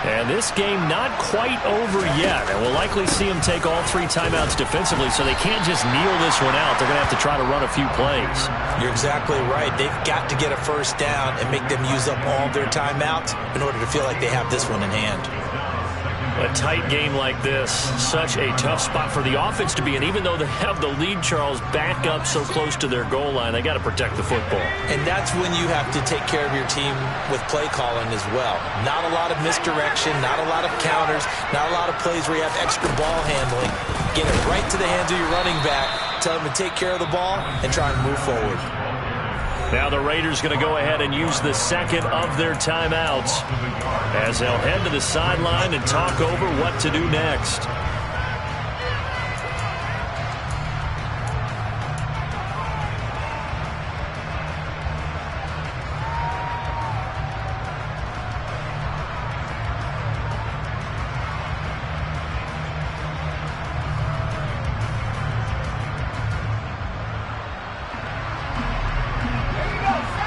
And this game not quite over yet. And we'll likely see them take all 3 timeouts defensively, so they can't just kneel this one out. They're going to have to try to run a few plays. You're exactly right. They've got to get a first down and make them use up all their timeouts in order to feel like they have this one in hand. A tight game like this, such a tough spot for the offense to be in. Even though they have the lead, Charles, back up so close to their goal line, they got to protect the football. And that's when you have to take care of your team with play calling as well. Not a lot of misdirection, not a lot of counters, not a lot of plays where you have extra ball handling. Get it right to the hands of your running back, tell them to take care of the ball, and try and move forward. Now the Raiders going to go ahead and use the 2nd of their timeouts as they'll head to the sideline and talk over what to do next.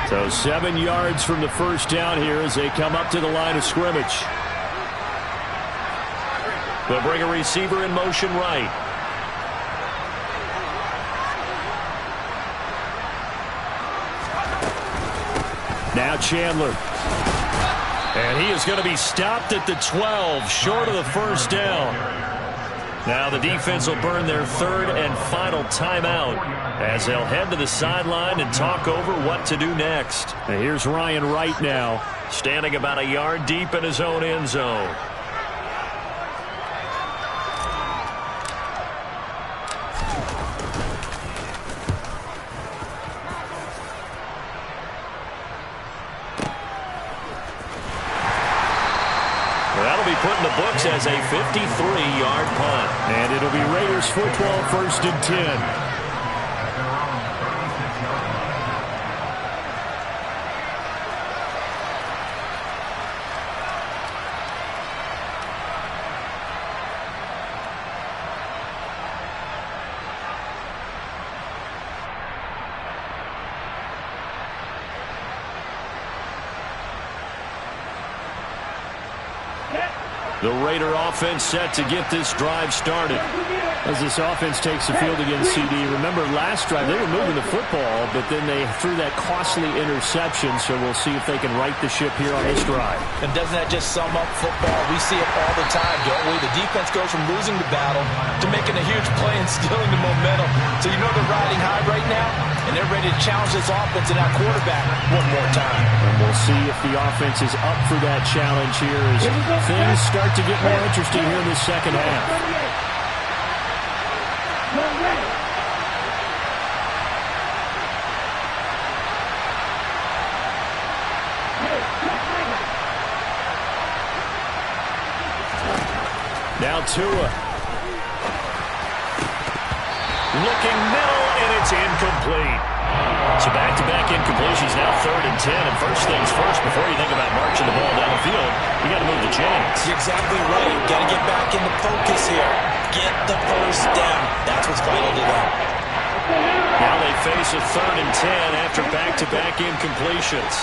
So 7 yards from the first down here as they come up to the line of scrimmage. They'll bring a receiver in motion right. Now Chandler. And he is going to be stopped at the 12, short of the first down. Now the defense will burn their 3rd and final timeout as they'll head to the sideline and talk over what to do next. And here's Ryan Wright now, standing about a yard deep in his own end zone. That'll be put in the books as a 53-yard punt. And it'll be Raiders football, 1st and 10. The Raider offense set to get this drive started. As this offense takes the field against CD, remember last drive they were moving the football, but then they threw that costly interception, so we'll see if they can right the ship here on this drive. And doesn't that just sum up football? We see it all the time, don't we? The defense goes from losing the battle to making a huge play and stealing the momentum. So you know they're riding high right now, and they're ready to challenge this offense and that quarterback one more time. And we'll see if the offense is up for that challenge here as things start to get more interesting here in the second half. Now Tua. Looking middle, and it's incomplete. So back-to-back incompletions, now 3rd and 10. And first things first, before you think about marching the ball down the field, you got to move the chains. You're exactly right. Got to get back into focus here. Get the first down. That's what's vital to them. Now they face a 3rd and 10 after back-to-back incompletions.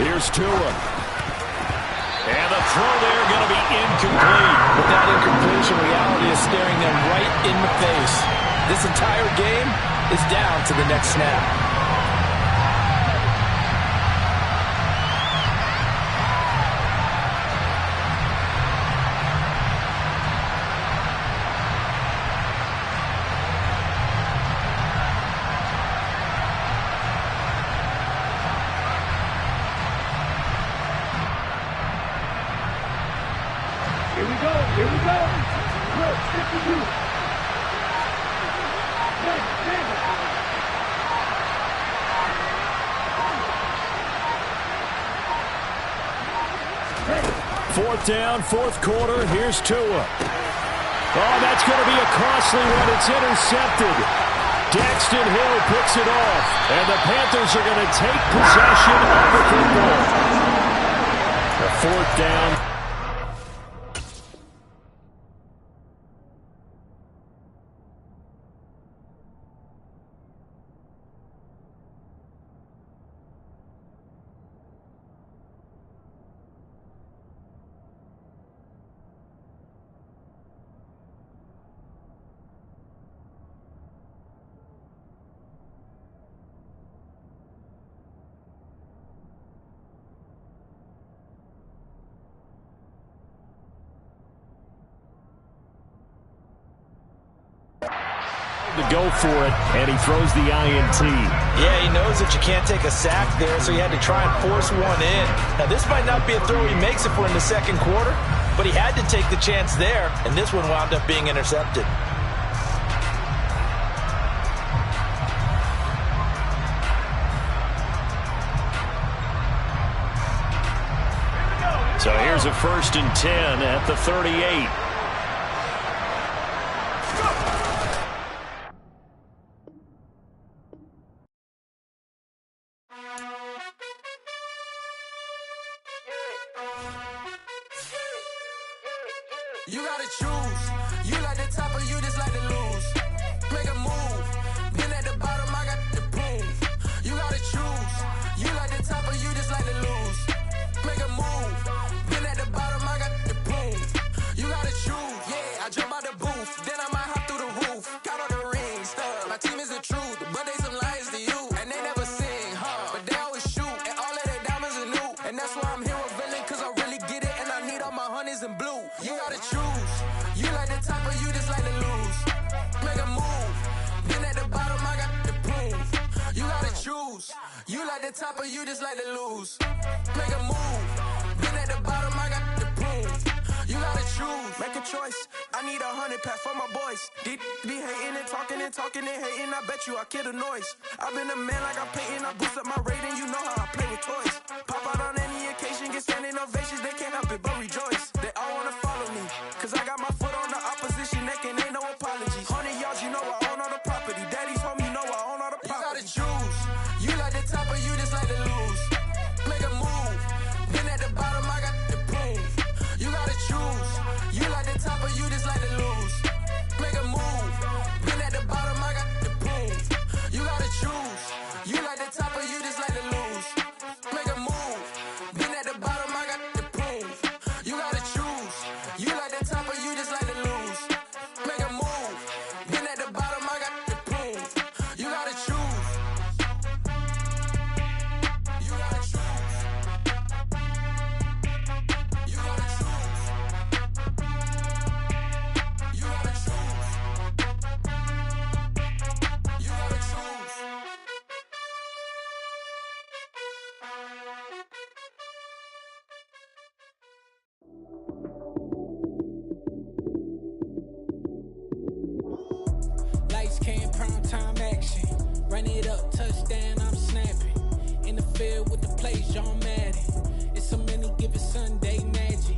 Here's Tua. And the throw there going to be incomplete. But that incompletion reality is staring them right in the face. This entire game is down to the next snap. Here we go. Look, 52. Fourth down, fourth quarter. Here's Tua. Oh, that's going to be a costly one. It's intercepted. Daxton Hill picks it off. And the Panthers are going to take possession of the football. A fourth down. To go for it, and he throws the INT. Yeah, he knows that you can't take a sack there, so he had to try and force one in. Now, this might not be a throw he makes if we're in the second quarter, but he had to take the chance there, and this one wound up being intercepted. So here's a 1st and 10 at the 38. You gotta choose. You like the top or you just like to lose. Make a move. Been at the bottom, I got the prove. You gotta choose. You like the top or you just like to lose. Make a move. Been at the bottom, I got the prove. You gotta choose. Yeah, I jump out the booth. Then I might hop through the roof. Count all the rings. My team is the truth, but they some liars to you. And they never sing, but they always shoot. And all of their diamonds are new. And that's why I'm here with villain, cause I really get it. And I need all my honeys in blue. You gotta choose. You like the top or you just like to lose. Make a move. Been at the bottom, I got the proof. You gotta choose. You like the top or you just like to lose. Make a move. Been at the bottom, I got the proof. You gotta choose. Make a choice. I need 100 pack for my boys. Be hating and talking and hating. I bet you I kill the noise. I've been a man like I'm Peyton. I boost up my rating. You know how I play with toys. Pop out on any occasion, get standing ovations. They can't help it but rejoice. They all wanna follow me, cause I got my foot on the opposition neck and ain't no apologies. 100 yards, you know I own all the property. Daddy's home, you know I own all the property. You gotta choose. You like the top or you just like to lose. Make a move. Been at the bottom, I got the proof. You gotta choose. You like the top or you just like to lose. Make a move. Been at the bottom, I got the proof. You gotta choose. You like the top or you just like to lose. Make a move. Been at the Run it up, touchdown, I'm snapping. In the field with the plays, John Madden. It's so many given Sunday magic.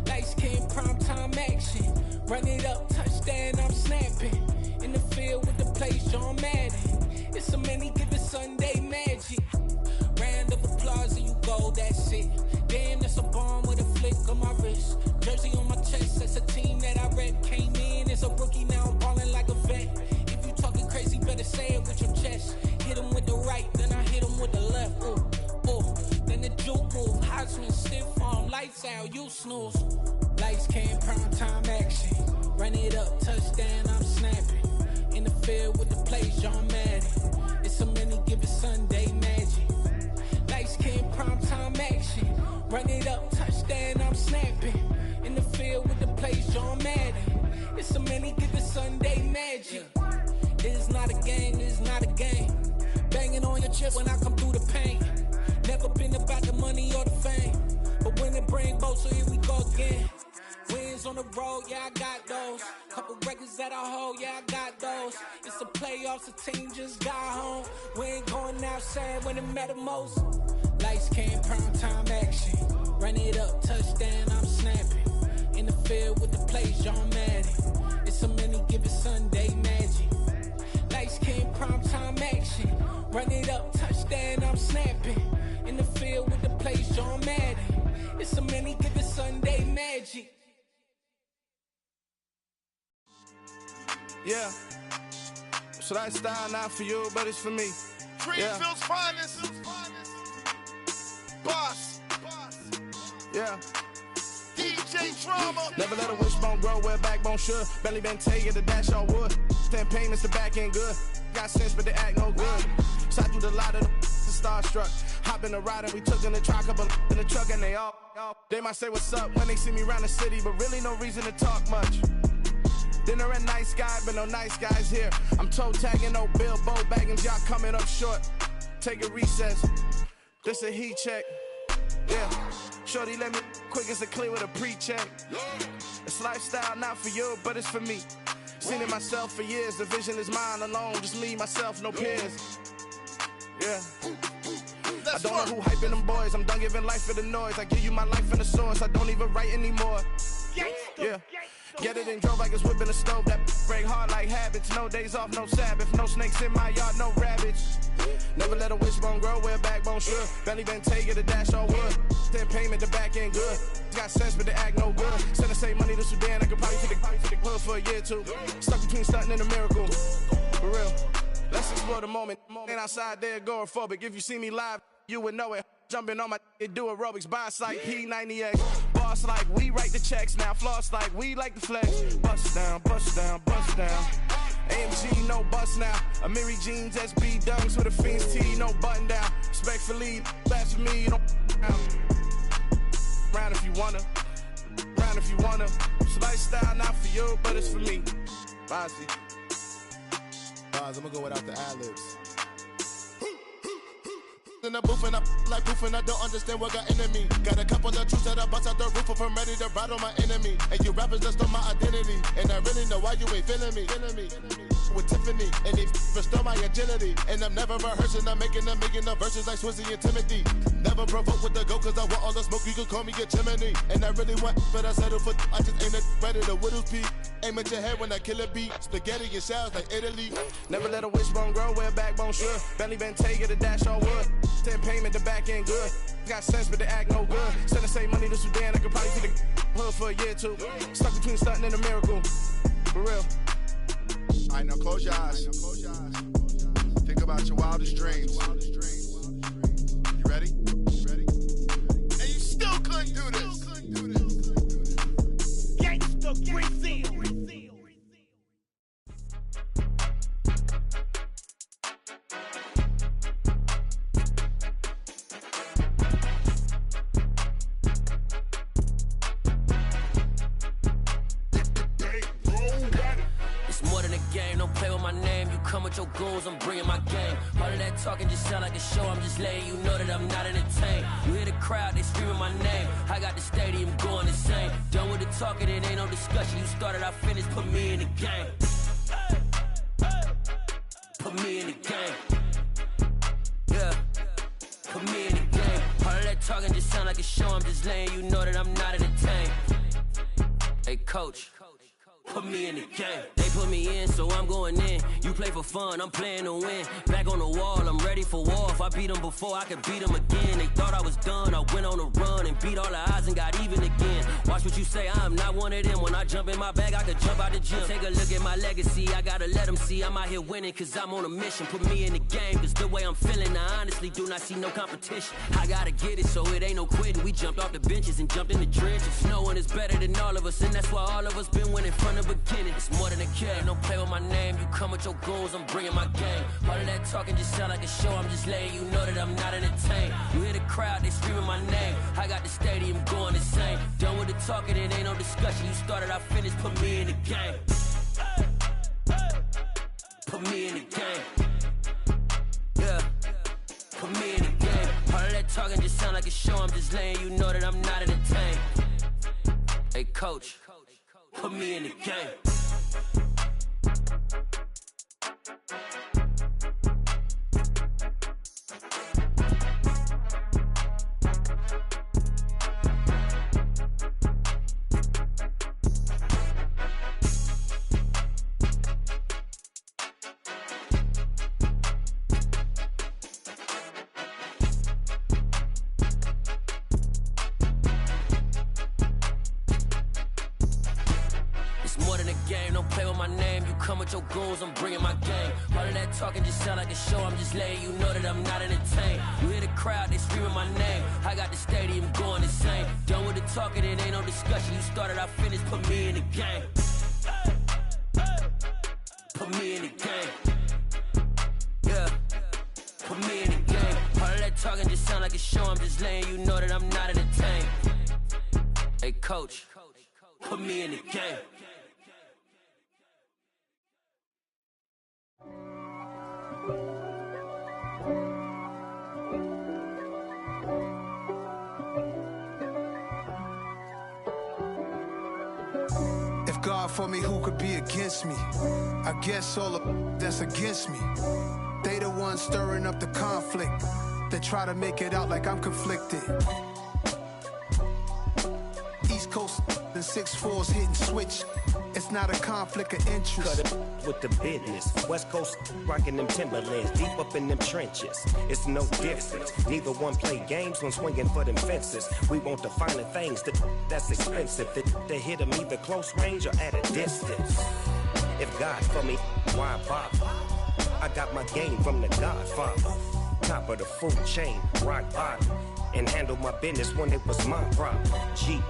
Lights came prime time action. Run it up, touchdown, I'm snapping. In the field with the plays, John Madden. It's so many given Sunday magic. Round of applause and you go, that's it. Damn, that's a bomb with a flick on my wrist. Jersey on my chest, that's a team that I rep. Came in as a rookie, now I'm ballin' like a vet. If you talking crazy, better say it with your chest. Hit him with the right, then I hit him with the left. Ooh, ooh, then the juke move. Heisman stiff arm, lights out, you snooze. Lights came, prime time action. Run it up, touchdown, I'm snapping. In the field with the plays, John Madden. It's so many given Sunday magic. Lights came, prime time action. Run it up, touchdown, I'm snapping. In the field with the plays, John Madden. It's so many given Sunday magic. It's not a game, it's not a game. Banging on your chest when I come through the pain. Never been about the money or the fame. But when it bring both, so here we go again. Wins on the road, yeah, I got those. Couple records that I hold, yeah, I got those. It's the playoffs, the team just got home. We ain't going outside when it matter most. Lights came, prime time action. Run it up, touchdown, I'm snapping. In the field with the plays, John Madden. It's so many given Sunday magic. Lights came, prime time action. Run it up, touchdown, I'm snapping. In the field with the plays, John Madden. It's so many given Sunday magic. Yeah, it's lifestyle not for you, but it's for me. Greenfield's finest. Boss. Yeah. DJ Drama. Never let a wishbone grow where a backbone should. Belly been taking the dash all wood. 10 payments, the back end good. Got sense, but they act no good. Shot through the lot of the starstruck. Hop in the ride and we took in the truck, couple in the truck, and they all. They might say what's up when they see me around the city, but really no reason to talk much. Dinner at nice guy, but no nice guys here. I'm toe tagging, no Bilbo bagging, y'all coming up short. Take a recess. This a heat check. Yeah. Shorty let me quick as a clear with a pre-check. It's lifestyle not for you, but it's for me. Seen it myself for years. The vision is mine alone. Just me, myself, no peers. Yeah. I don't know who hyping them boys. I'm done giving life for the noise. I give you my life in the source. I don't even write anymore. Yeah. Get it and drove like it's whipping a stove. That break hard like habits. No days off, no Sabbath. No snakes in my yard, no rabbits. Never let a wishbone grow where a backbone should. Belly been taking the dash all wood. 10 payment, the back end good. Got sense, but they act no good. Send the same money to Sudan. I could probably take the hood for a year or two. Stuck between stunting and a miracle. For real. Let's explore the moment. Ain't outside there agoraphobic. If you see me live, you would know it. Jumping on my do aerobics, boss like P90X. Boss like we write the checks now. Floss like we like the flex. Bust down, bust down, bust down. AMG, no bust now. Amiri jeans, SB dunks with a Fiends T, no button down. Respectfully, blasphemy, you don't round if you wanna. Round if you wanna. It's lifestyle not for you, but it's for me. Bossy. Boz, I'm gonna go without the ad-libs. In the booth and I like proof and I don't understand what got into me. Got a couple of truths that I bust out the roof of, I'm ready to ride on my enemy. And you rappers just stole my identity, and I really know why you ain't feeling me. With Tiffany, and they restore my agility. And I'm never rehearsing, I'm making $1 million verses like Swizzy and Timothy. Never provoke with the go, cause I want all the smoke, you can call me a chimney. And I really want, but I settle for, I just aim at ready to Whittles Peak. Aim at your head when I kill a beat. Spaghetti and shells like Italy. Never let a wishbone grow where a backbone should. Belly been taking the dash all wood. 10 payment, the back end good. Got sense, but they act no good. Send the same money to Sudan, I could probably take the hood for a year or two. Stuck between stunting and a miracle. For real. Alright, now close your eyes. Think about your wildest dreams. You ready? And you still couldn't do this. Gangsta Brazil. With your goons, I'm bringing my game. All of that talking just sound like a show. I'm just letting you know that I'm not entertained. You hear the crowd, they screaming my name. I got the stadium going insane. Done with the talking, it ain't no discussion. You started, I finished, put me in the game. put me in the game. Yeah, put me in the game. All of that talking just sound like a show. I'm just letting you know that I'm not entertained. Hey, coach, put me in the game. They put me in, so I'm going in. You play for fun, I'm playing to win. Back on the wall, I'm ready for war. If I beat them before, I could beat them again. They thought I was done, I went on a run and beat all the odds and got even again. Watch what you say, I'm not one of them. When I jump in my bag, I could jump out the gym. Take a look at my legacy, I gotta let them see I'm out here winning, cause I'm on a mission. Put me in the game, cause the way I'm feeling, I honestly do not see no competition. I gotta get it, so it ain't no quitting. We jumped off the benches and jumped in the trenches. No one is better than all of us, and that's why all of us been winning from the beginning. It's more than a game, don't play with my name. You come with your goons, I'm bringing my game. All of that talking just sound like a show. I'm just letting you know that I'm not entertained. You hear the crowd, they screaming my name. I got the stadium going insane. Done with the talking, it ain't no discussion. You started, I finished, put me in the game. Put me in the game. Yeah, put me in the game. All of that talking just sound like a show. I'm just letting you know that I'm not entertained. Hey, coach, put me in the game. Your goons, I'm bringing my game. All of that talking just sound like a show. I'm just letting you know that I'm not entertained. You hear the crowd, they screaming my name. I got the stadium going insane. Done with the talking, it ain't no discussion. You started, I finished, put me in the game. Put me in the game. Yeah, put me in the game. All of that talking just sound like a show. I'm just letting you know that I'm not entertained. Hey, coach, put me in the game. God for me, who could be against me? I guess all of that's against me. They the ones stirring up the conflict. They try to make it out like I'm conflicted. East Coast and 6'4's hitting switch. It's not a conflict of interest. Cut it with the business. West Coast rocking them Timberlands, deep up in them trenches. It's no difference. Neither one play games when swinging for them fences. We want the finer things that's expensive. That hit them either close range or at a distance. If God for me, why bother? I got my game from the Godfather. Top of the food chain, rock bottom. And handle my business when it was my problem. G.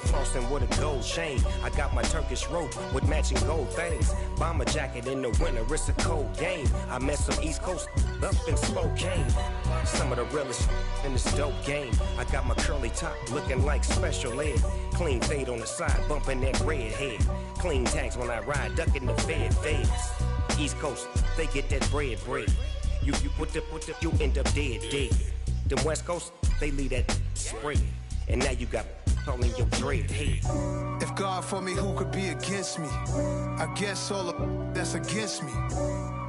Flossing with a gold chain. I got my Turkish rope with matching gold things. Bomber jacket in the winter, it's a cold game. I met some East Coast up in Spokane. Some of the realest in this dope game. I got my curly top looking like special ed. Clean fade on the side, bumping that red head. Clean tags when I ride, ducking the feds. East Coast, they get that bread. You you end up dead. Them West Coast, they leave that spread. And now you got all in your dread head. If God for me, who could be against me? I guess all of that's against me.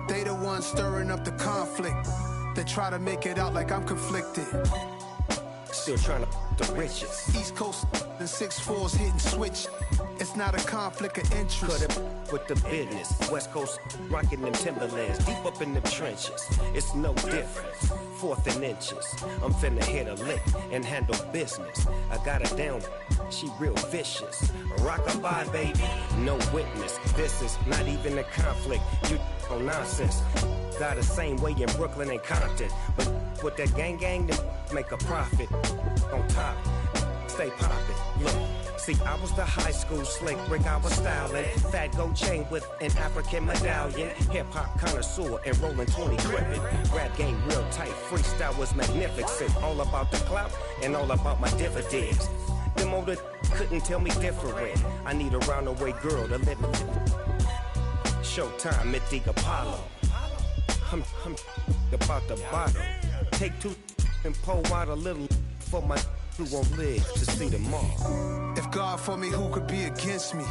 They the ones stirring up the conflict. They try to make it out like I'm conflicted. Still trying to the riches. East Coast and 6'4's hitting switch. It's not a conflict of interest. Cut it with the business. West Coast rocking them Timberlands, deep up in them trenches. It's no difference. 4th and inches. I'm finna hit a lick and handle business. I got her down, she real vicious. Rock-a-bye, baby, no witness. This is not even a conflict. You on nonsense. Got the same way in Brooklyn and Compton. But with that gang, then make a profit. On top, stay poppin'. Look. See, I was the high school slick brick, I was styling. Fat gold chain with an African medallion. Hip-hop connoisseur and rolling 20 gripping. Rap game real tight, freestyle was magnificent. All about the clout and all about my dividends. Them older couldn't tell me different. I need a roundaway girl to live with. Showtime at the Apollo. I'm about the bottom. Take 2 and pour out a little for my who won't live to see tomorrow. If God for me, who could be against me?